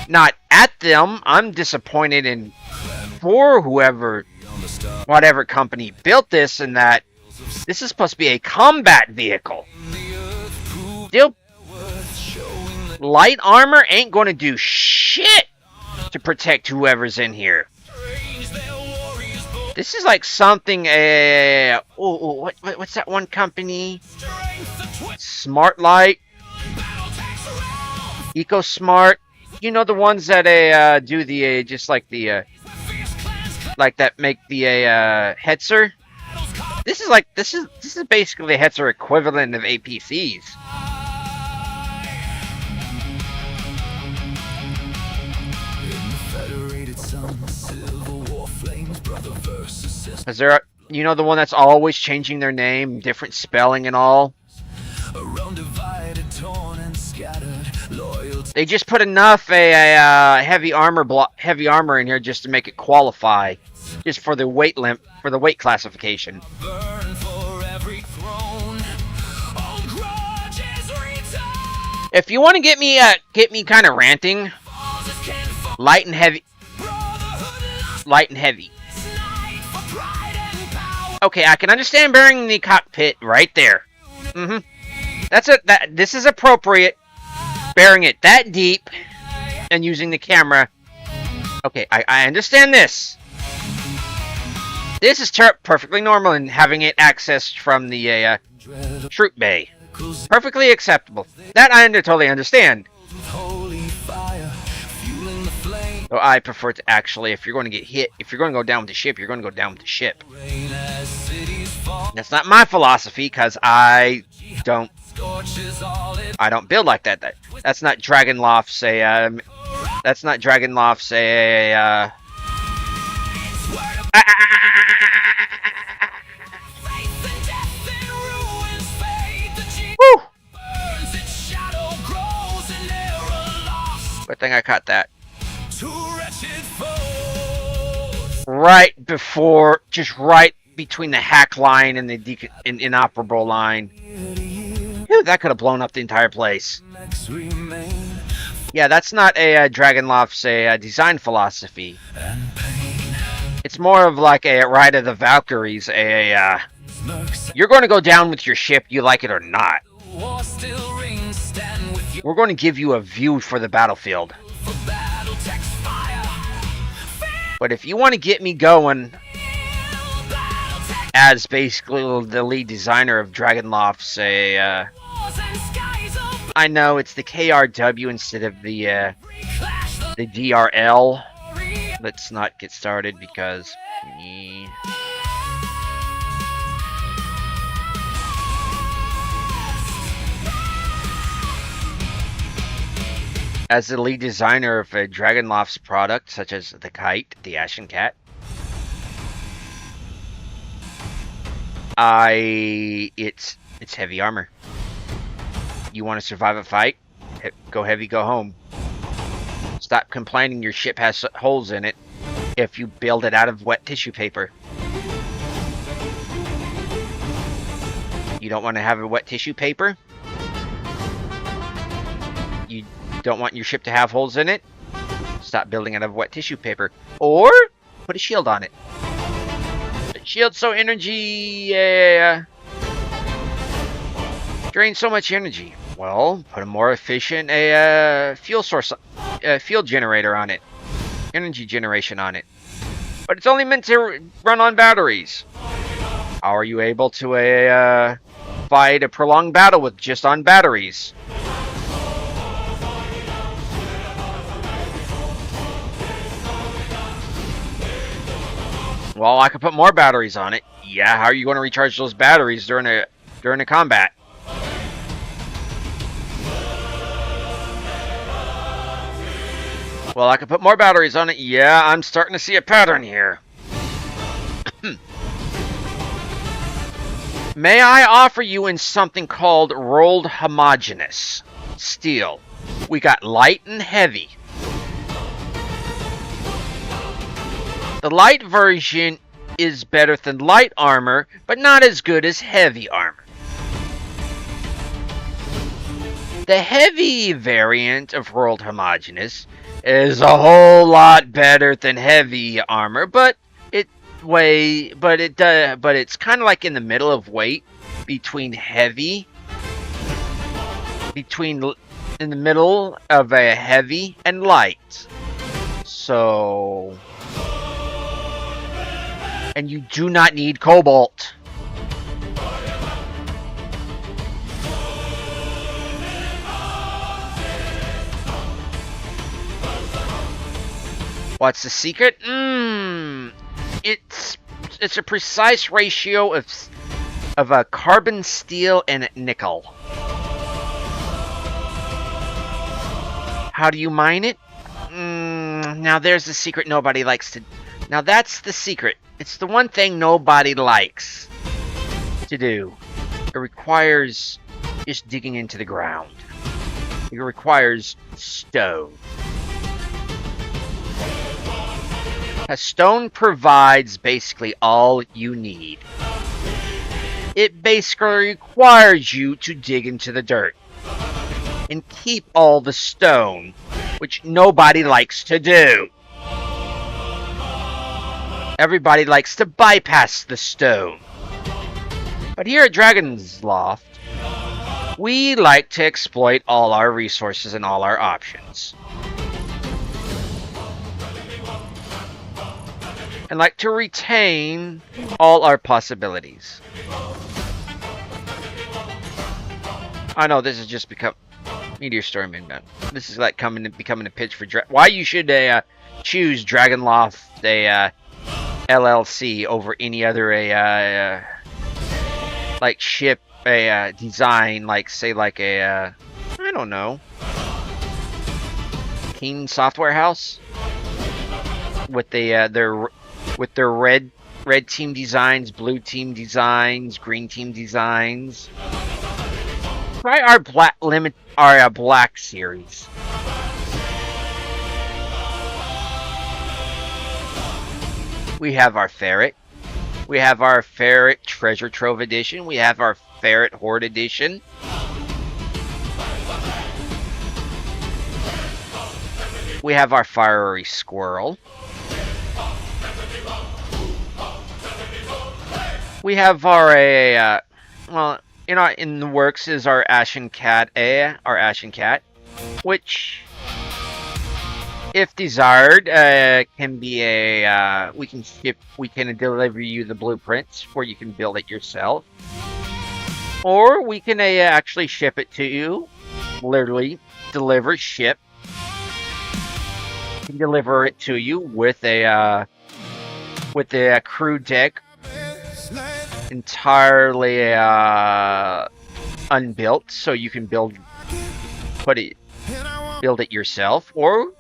S2: not at them. I'm disappointed in for whatever company built this, and that this is supposed to be a combat vehicle. Still, light armor ain't going to do shit to protect whoever's in here. This is like something. What's that one company? Smart Light, EcoSmart. You know the ones that do the just like the like that make the Hetzer. This is basically the Hetzer equivalent of APCs. Is there you know the one that's always changing their name, different spelling and all? They just put enough heavy armor in here just to make it qualify, just for the weight classification. If you want to get me kind of ranting, light and heavy. Okay, I can understand burying the cockpit right there. This is appropriate. Burying it that deep and using the camera. Okay, I understand this. This is perfectly normal, and having it accessed from the troop bay. Perfectly acceptable. That I totally understand. So I prefer to actually, if you're going to get hit, if you're going to go down with the ship, you're going to go down with the ship. That's not my philosophy, because I don't build like that. That's not Dragonloft's that's not Dragonloft's Woo! Good thing I caught that. Right before, just right between the hack line and the inoperable line. Ew, that could have blown up the entire place. Yeah, that's not a Dragonloft's design philosophy. It's more of like a Ride of the Valkyries. You're going to go down with your ship, you like it or not. We're going to give you a view for the battlefield. But if you want to get me going as basically the lead designer of Dragonloft's I know it's the KRW instead of the DRL. Let's not get started because as the lead designer of Dragonloft's products such as the Kite, the Ashen Cat, it's heavy armor. You want to survive a fight? Go heavy, go home. Stop complaining your ship has holes in it if you build it out of wet tissue paper. You don't want to have a wet tissue paper? You don't want your ship to have holes in it? Stop building out of wet tissue paper. Or put a shield on it. Shield so energy drains so much energy. Well, put a more efficient fuel source, fuel generator on it, energy generation on it. but it's only meant to run on batteries. How are you able to fight a prolonged battle with just on batteries? Well, I could put more batteries on it. Yeah, how are you going to recharge those batteries during a combat? Well, I could put more batteries on it. Yeah, I'm starting to see a pattern here. May I offer you in something called rolled homogeneous steel? We got light and heavy. The light version is better than light armor, but not as good as heavy armor. The heavy variant of rolled homogeneous is a whole lot better than heavy armor, but it's kind of like in the middle of weight between heavy, in the middle of a heavy and light. So, and you do not need cobalt. What's the secret? It's a precise ratio of a carbon, steel, and nickel. How do you mine it? Now there's the secret nobody likes to... Now that's the secret. It's the one thing nobody likes to do. It requires just digging into the ground. It requires stone. A stone provides basically all you need. It basically requires you to dig into the dirt and keep all the stone, which nobody likes to do. Everybody likes to bypass the stone. But here at Dragon's Loft, we like to exploit all our resources and all our options. And like to retain all our possibilities. I know this has just become Meteor Storm Inbound. This is like becoming a pitch for why you should choose Dragonloft LLC over any other like ship design, like say like I don't know, Keen Software House with their red team designs, blue team designs, green team designs. Try our black series. We have our ferret. We have our ferret treasure trove edition. We have our ferret horde edition. We have our fiery squirrel. We have our well, in the works is our Ashen Cat, which, if desired, can be we can deliver you the blueprints, or you can build it yourself, or we can actually ship it to you, literally ship. We can deliver it to you with a crew deck. Entirely unbuilt, so you can build it yourself, or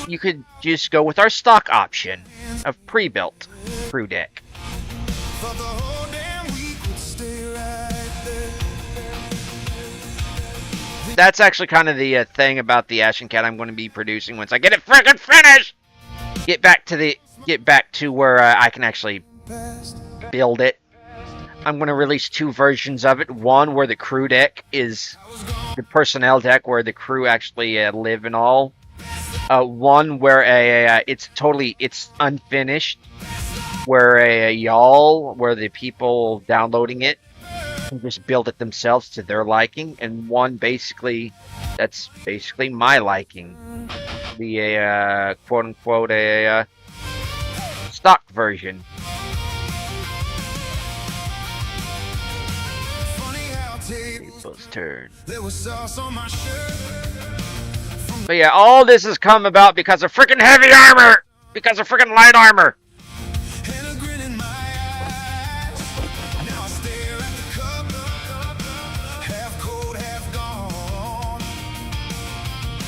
S2: you could just go with our stock option of pre-built crew deck. That's actually kind of the thing about the Ashen Cat I'm going to be producing once I get it frickin' finished. Get back to where I can actually build it. I'm going to release two versions of it. One where the crew deck is the personnel deck where the crew actually live and all. One where it's unfinished, where where the people downloading it can just build it themselves to their liking, and one that's basically my liking. The quote unquote stock version.
S4: Funny how tables
S2: Tables turn.
S4: there was sauce on my shirt.
S2: But yeah, all this has come about because of freaking heavy armor! Because of freaking light armor!
S4: And a grin in my eyes. Now I stare at the cup, half cold, half gone.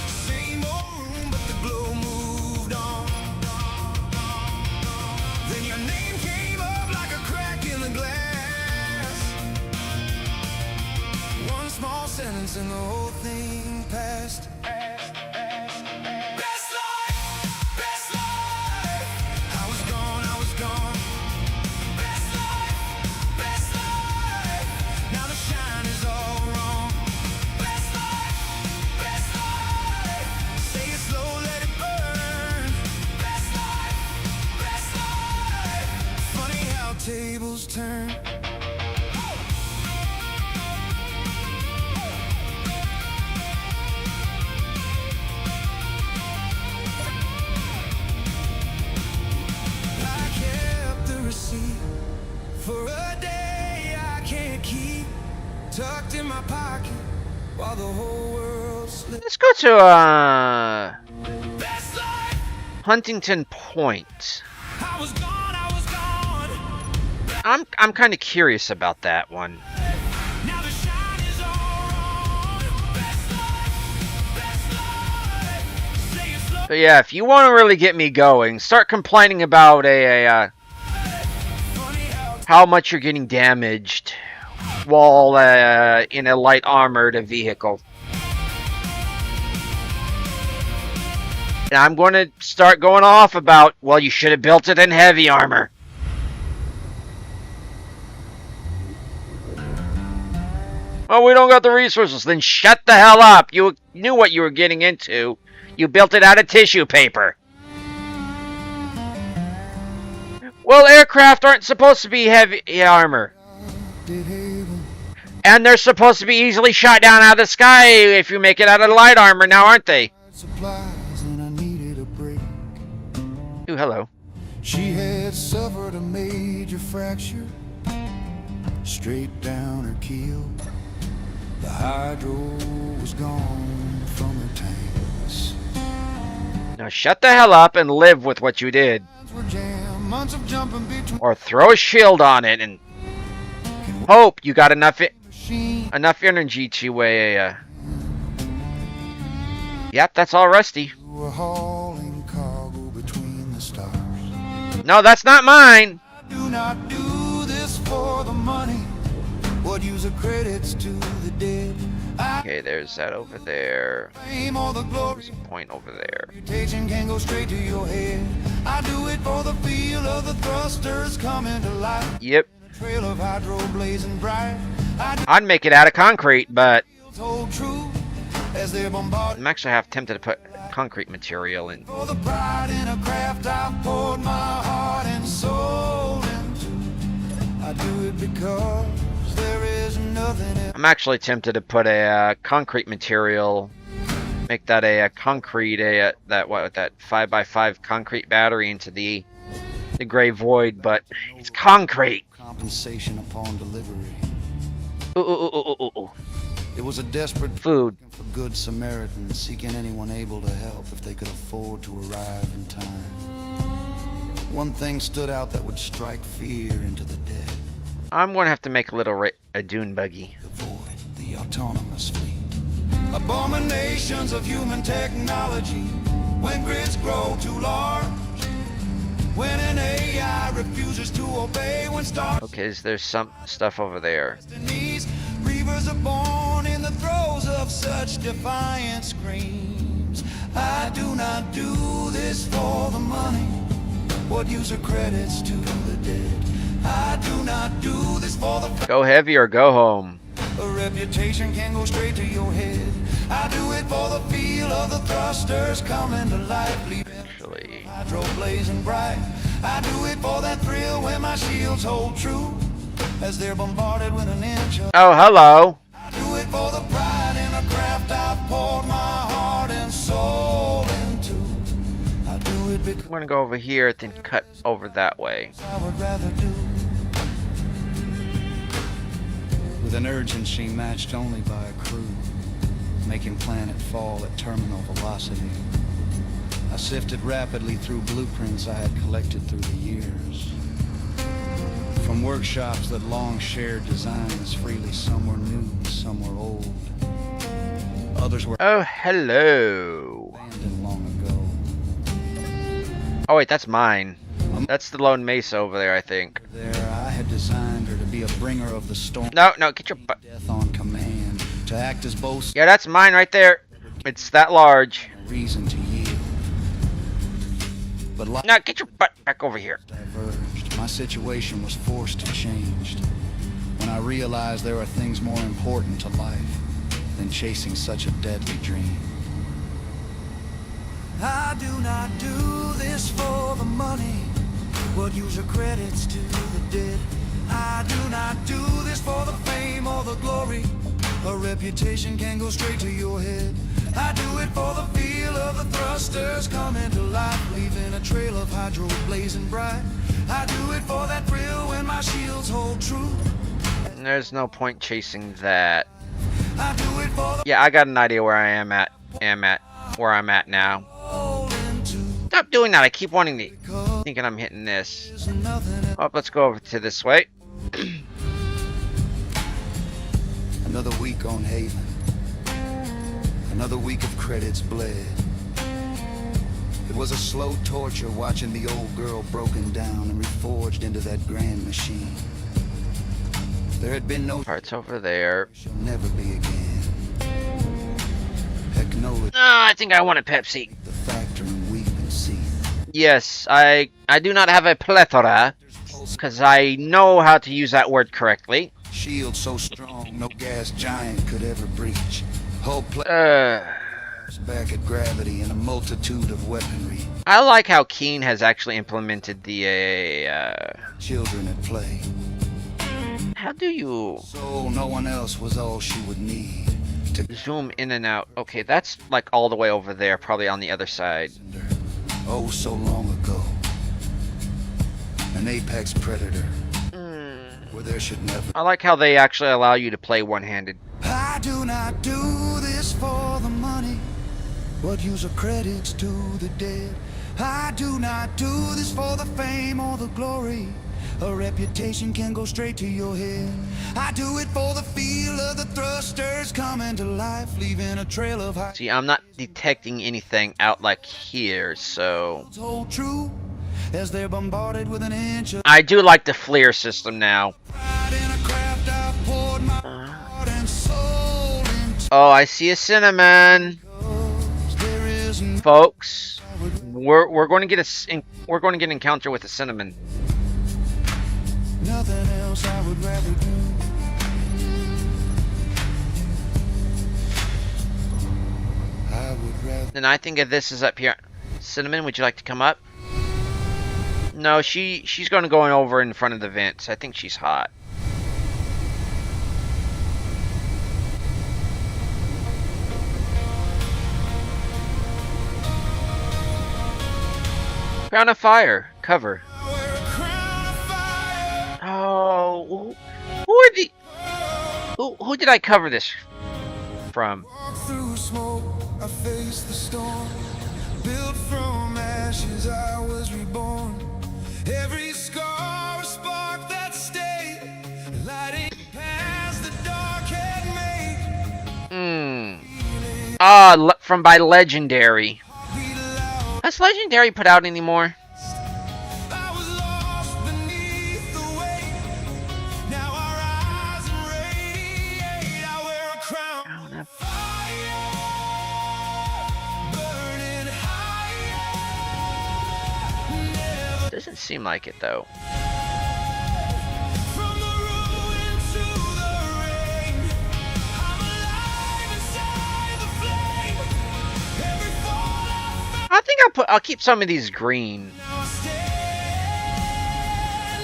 S4: Same old room, but the glow moved on. Then your name came up like a crack in the glass. One small sentence and the whole thing passed. Best life, best life. I was gone, I was gone. Best life, best life. Now the shine is all wrong. Best life, best life. Say it slow, let it burn. Best life, best life. Funny how tables turn. I kept the receipt for a day I can't keep, tucked in my pocket while the whole world slipped.
S2: Let's go to
S4: Best life,
S2: Huntington Point.
S4: I was gone, I was gone.
S2: I'm kind of curious about that one.
S4: Now the shine is all wrong. Best life, say it slow.
S2: But yeah, if you want to really get me going, start complaining about
S4: Funny
S2: how
S4: how
S2: much you're getting damaged while in a light armored vehicle. And I'm going to start going off about, well, you should have built it in heavy armor. Oh, we don't got the resources. Then shut the hell up. You knew what you were getting into. You built it out of tissue paper. Well, aircraft aren't supposed to be heavy armor.
S4: did haven.
S2: And they're supposed to be easily shot down out of the sky if you make it out of light armor now, aren't they?
S4: Supplies and I needed a break.
S2: Ooh, hello.
S4: She had suffered a major fracture straight down her keel. The hydro was gone from her tanks.
S2: Now shut the hell up and live with what you did.
S4: Were jammed, months of jumping between
S2: Or throw a shield on it and hope you got enough
S4: machines.
S2: energy to Yep, that's all rusty.
S4: Were hauling cargo between the stars.
S2: No, that's not mine.
S4: Do not do this for the money. What use of credits to the dead? I
S2: Okay, there's that over there.
S4: claim all the glory.
S2: There's a point over there.
S4: Reputation can go straight to your head. I do it for the feel of the thrusters coming to life.
S2: Yep.
S4: Trail of hydro blazing bright. I do
S2: I'd make it out of concrete, but
S4: fields hold true as they're bombarded.
S2: I'm actually half tempted to put concrete material in.
S4: For the pride in a craft I've poured my heart and soul into. I do it because there is nothing else.
S2: I'm actually tempted to put a concrete material, make that a concrete that 5x5 concrete battery into the gray void, but it's concrete.
S4: Compensation upon delivery.
S2: Ooh, ooh, ooh, ooh, ooh, ooh.
S4: It was a desperate
S2: Food.
S4: for good Samaritans seeking anyone able to help if they could afford to arrive in time. One thing stood out that would strike fear into the dead.
S2: I'm going to have to make a dune buggy.
S4: The void, the autonomous fleet. Abominations of human technology. When grids grow too large. When an AI refuses to obey. When stars
S2: Okay, there's some stuff over there.
S4: destinies. Reavers are born in the throes of such defiant screams. I do not do this for the money. What use are credits to the dead? I do not do this for the
S2: Go heavy or go home.
S4: a reputation can go straight to your head. I do it for the feel of the thrusters coming to life, leaving
S2: Actually,
S4: hydro blazing bright. I do it for that thrill when my shields hold true as they're bombarded with an inch of.
S2: oh, hello.
S4: I do it for the pride in a craft I've poured my heart and soul into. I do it
S2: I'm gonna go over here, then cut over that way.
S4: I would rather do.
S1: With an urgency matched only by a crew, making planet fall at terminal velocity. I sifted rapidly through blueprints I had collected through the years. From workshops that long shared designs freely, some were new, some were old. Others were
S2: Oh, hello.
S1: abandoned long ago.
S2: Oh wait, that's mine. That's the Lone Mesa over there, I think.
S1: There, I had designed her to be a bringer of the storm,
S2: No, get your butt.
S1: death on command, to act as both
S2: Yeah, that's mine right there. It's that large.
S1: reason to yield. But life
S2: No, get your butt back over here.
S1: diverged. My situation was forced to change. When I realized there are things more important to life than chasing such a deadly dream.
S4: I do not do this for the money. What use your credits to the dead? I do not do this for the fame or the glory. A reputation can go straight to your head. I do it for the feel of the thrusters coming to life, leaving a trail of hydro blazing bright. I do it for that thrill when my shields hold true.
S2: There's no point chasing that.
S4: I do it for the
S2: Yeah, I got an idea where I am at. Where I'm at now.
S4: holding to.
S2: Stop doing that. I keep wanting to. Thinking I'm hitting this.
S4: There's nothing
S2: Oh, let's go over to this way.
S1: Another week on Haven. Another week of credits bled. It was a slow torture watching the old girl broken down and reforged into that grand machine. There had been no
S2: Parts over there.
S1: shall never be again. Acknowledge
S2: I think I want a Pepsi.
S1: the factor and weep and see.
S2: Yes, I do not have a plethora, because I know how to use that word correctly.
S1: Shield so strong no gas giant could ever breach. Whole place back at gravity and a multitude of weaponry.
S2: I like how Keen has actually implemented the,
S1: Children at play.
S2: how do you
S1: So no one else was all she would need to
S2: zoom in and out? Okay, that's like all the way over there, probably on the other side.
S1: oh so long ago. An apex predator where there should never.
S2: I like how they actually allow you to play one-handed.
S4: I do not do this for the money. What use are credits to the dead? I do not do this for the fame or the glory. A reputation can go straight to your head. I do it for the feel of the thrusters coming to life, leaving a trail of high.
S2: See, I'm not detecting anything out like here, so
S4: Hold true as they're bombarded with an inch of
S2: I do like the FLIR system now.
S4: pride in a craft. I poured my heart and soul into.
S2: Oh, I see a cinnamon,
S4: There is
S2: folks. We're going to get we're going to get an encounter with a cinnamon.
S4: nothing else I would rather do. I would rather.
S2: Then I think if this is up here. Cinnamon, would you like to come up? No, she's going to go over in front of the vents. I think she's hot. Crown of Fire cover. Oh, who are the who did I cover this from?
S4: Walk through smoke, I faced the storm. Built from ashes, I was reborn. Every scar, a spark that stayed, lighting past the dark had made.
S2: From by Legendary.
S4: Beat loud,
S2: Has Legendary put out anymore?
S4: I was lost beneath the weight. Now I rise and radiate. I wear a crown. Fire, burning higher. Never
S2: Doesn't seem like it though.
S4: from the ruin to the rain. I'm alive inside the flame. Every fall I
S2: I think I'll keep some of these green.
S4: now stand.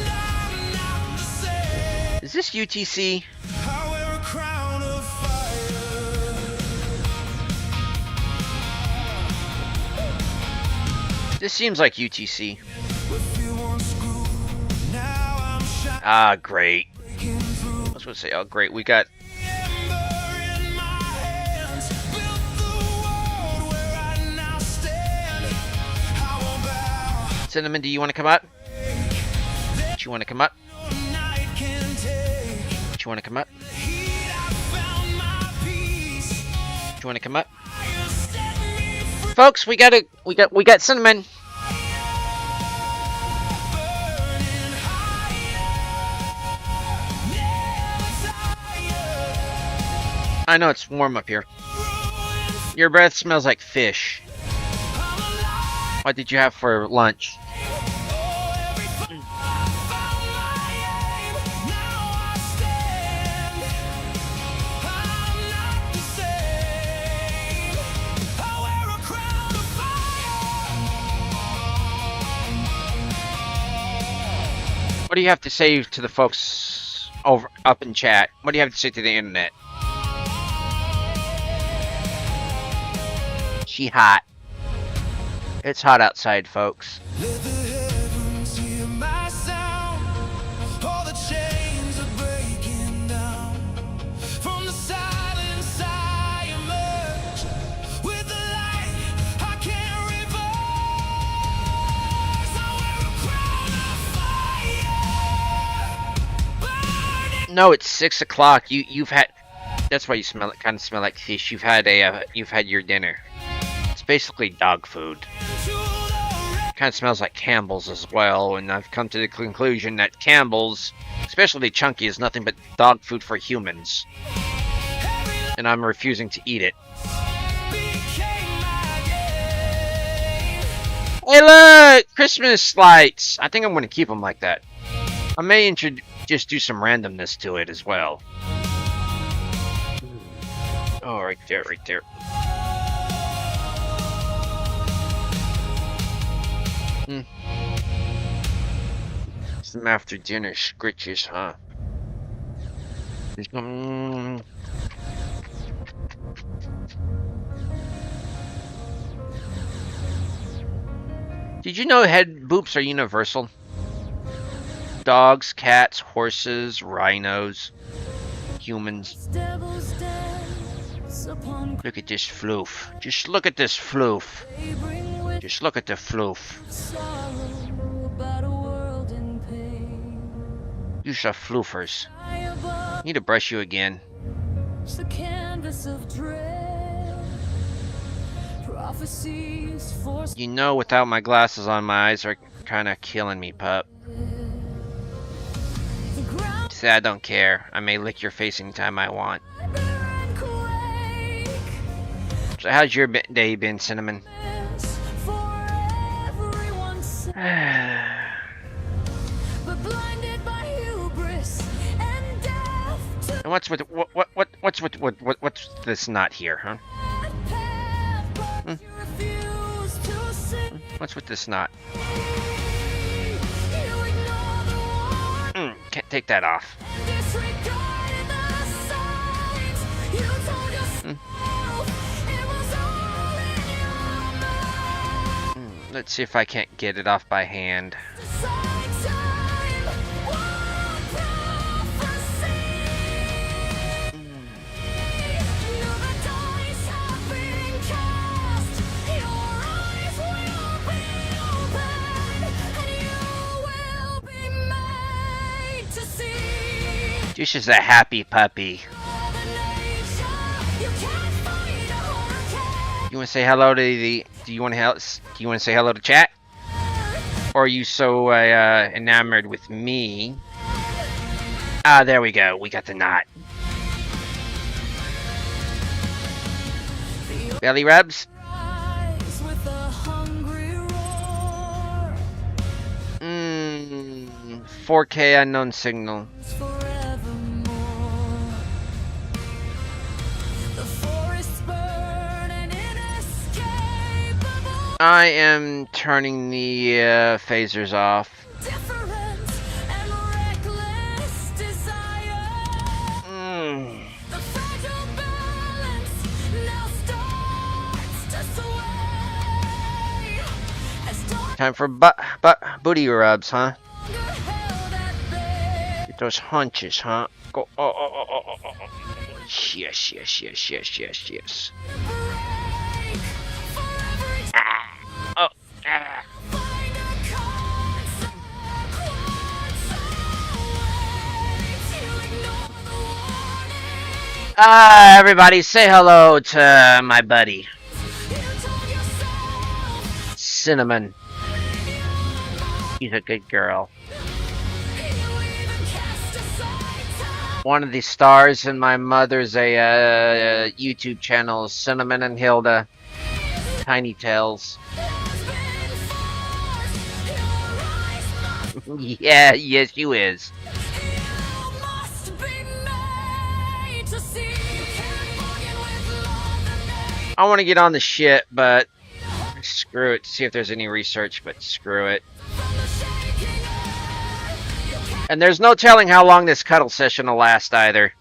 S4: I'm not the same.
S2: Is this UTC?
S4: I wear a crown of fire.
S2: This seems like UTC. Ah, great. I was going to say, oh, great. We got... Cinnamon, do you want to come up? Do you want to come up? Do you want to come up? Do you want to come up? Folks, we got Cinnamon. I know it's warm up here. Your breath smells like fish. What did you have for lunch? What do you have to say to the folks up in chat? What do you have to say to the internet? She hot. It's hot outside, folks.
S4: Let the heavens hear my sound. All the chains are breaking down. From the silence I emerge. With the light I can't reverse. I wear a crown of fire. Burning.
S2: No, it's 6 o'clock. You've had. That's why you kind of smell like fish. You've had your dinner. It's basically dog food. Kind of smells like Campbell's as well, and I've come to the conclusion that Campbell's, especially Chunky, is nothing but dog food for humans. And I'm refusing to eat it. Hey look! Christmas lights! I think I'm going to keep them like that. I may just do some randomness to it as well. Oh, right there, right there. Some after dinner scritches, huh? Did you know head boops are universal? Dogs, cats, horses, rhinos, humans. Look at this floof. Just look at this floof. Just look at the floof. You shall floofers. Need to brush you again. You know, without my glasses on, my eyes are kind of killing me, pup. Say I don't care. I may lick your face anytime I want. So how's your day been, Cinnamon? And what's with what's this knot here, huh? What's with this knot? Can't take that off. Let's see if I can't get it off by hand. This is a happy puppy. You want to say hello to the? Do you want to say hello to chat? Or are you so enamored with me? Ah, there we go. We got the knot. Belly rubs. 4K unknown signal. I am turning the phasers off. Time for booty rubs, huh? Get those hunches, huh? Go. Oh. Yes. Oh. Everybody say hello to my buddy. Cinnamon. She's a good girl. One of the stars in my mother's YouTube channel, Cinnamon and Hilda. Tiny Tales. Yeah, yes, you is. I want to get on the shit, but screw it. See if there's any research, but screw it. And there's no telling how long this cuddle session will last either.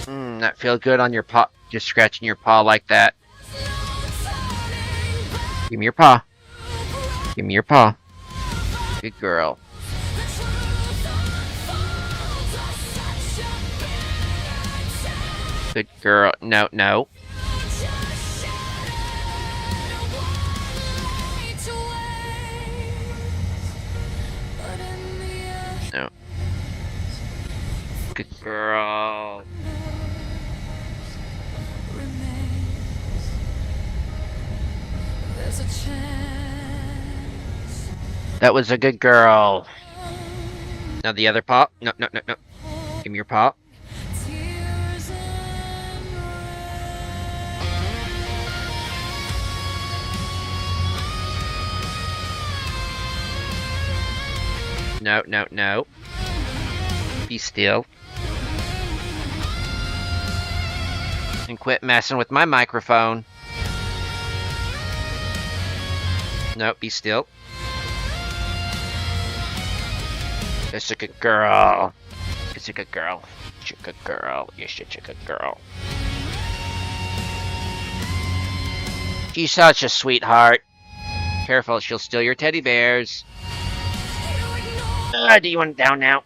S2: That feel good on your paw. Just scratching your paw like that. Give me your paw. Give me your paw. Good girl. Good girl. No. No. Good girl. That was a good girl. Now the other paw. No. Give me your paw. No. Be still. And quit messing with my microphone. No, be still. It's a good girl. It's a good girl. It's a good girl. You're such a good girl. She's such a sweetheart. Careful, she'll steal your teddy bears. Do you want it down now?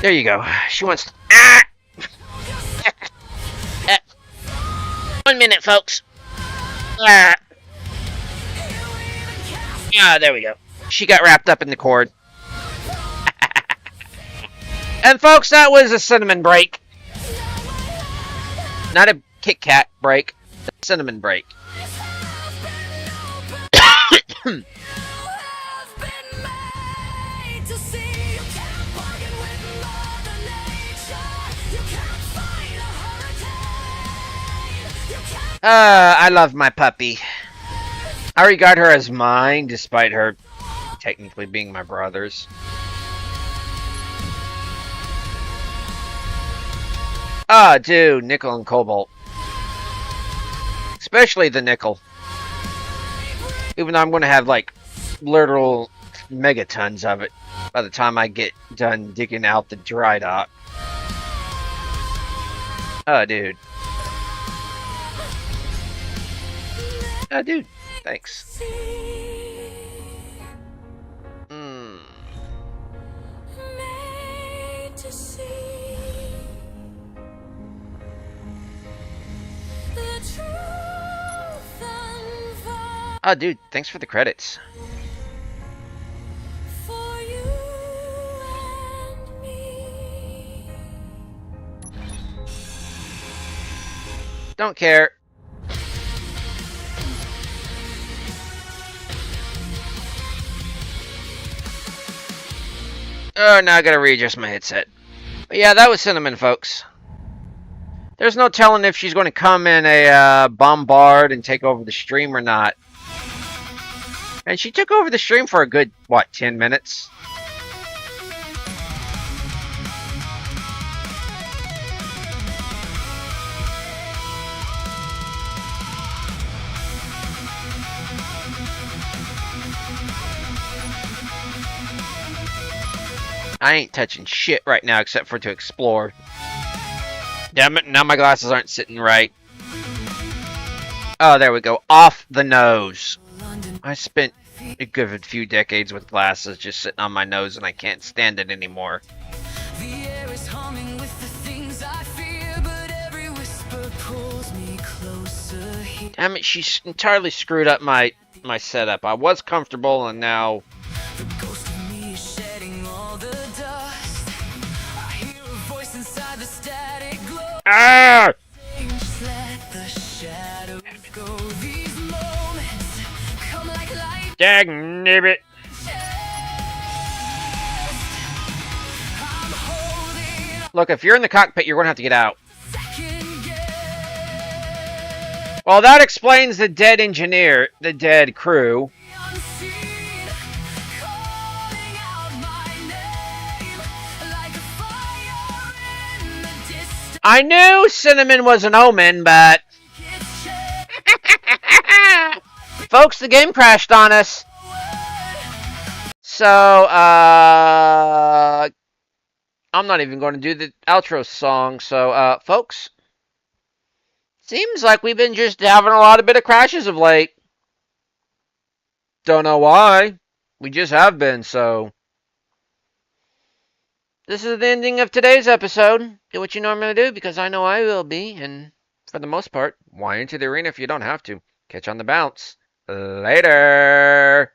S2: There you go. She wants to... 1 minute, folks. There we go. She got wrapped up in the cord. And folks, that was a cinnamon break. Not a Kit Kat break. A cinnamon break. I love my puppy. I regard her as mine, despite her technically being my brother's. Dude, nickel and cobalt. Especially the nickel. Even though I'm going to have, like, literal megatons of it by the time I get done digging out the Drydock. Dude. Dude. Thanks. Dude, thanks for the credits. Don't care. Oh, now I gotta readjust my headset. But yeah, that was Cinnamon, folks. There's no telling if she's going to come in a bombard and take over the stream or not. And she took over the stream for a good, what, 10 minutes? I ain't touching shit right now except for to explore. Damn it, now my glasses aren't sitting right. Oh, there we go. Off the nose. I spent a good few decades with glasses just sitting on my nose, and I can't stand it anymore.
S3: The air is humming with the things I fear, but every whisper pulls me closer here.
S2: Damn it, she's entirely screwed up my setup. I was comfortable, and now...
S3: The ghost of me is shedding all the dust. I hear a voice inside the static glow.
S2: Ah!
S3: Just let the shadows go. These moments come like light.
S2: Dang nibbit.
S3: I'm holding
S2: Look, if you're in the cockpit, you're going to have to get out.
S3: second guess.
S2: Well, that explains the dead engineer, the dead crew.
S3: Unseen, calling out my name like a fire in the distance.
S2: I knew cinnamon was an omen, but...
S3: It's changed.
S2: Folks, the game crashed on us. So, I'm not even going to do the outro song. So, folks, seems like we've been just having a lot of bit of crashes of late. Don't know why. We just have been, so. This is the ending of today's episode. Do what you normally do, because I know I will be. And for the most part, why into the arena if you don't have to? Catch on the bounce. Later.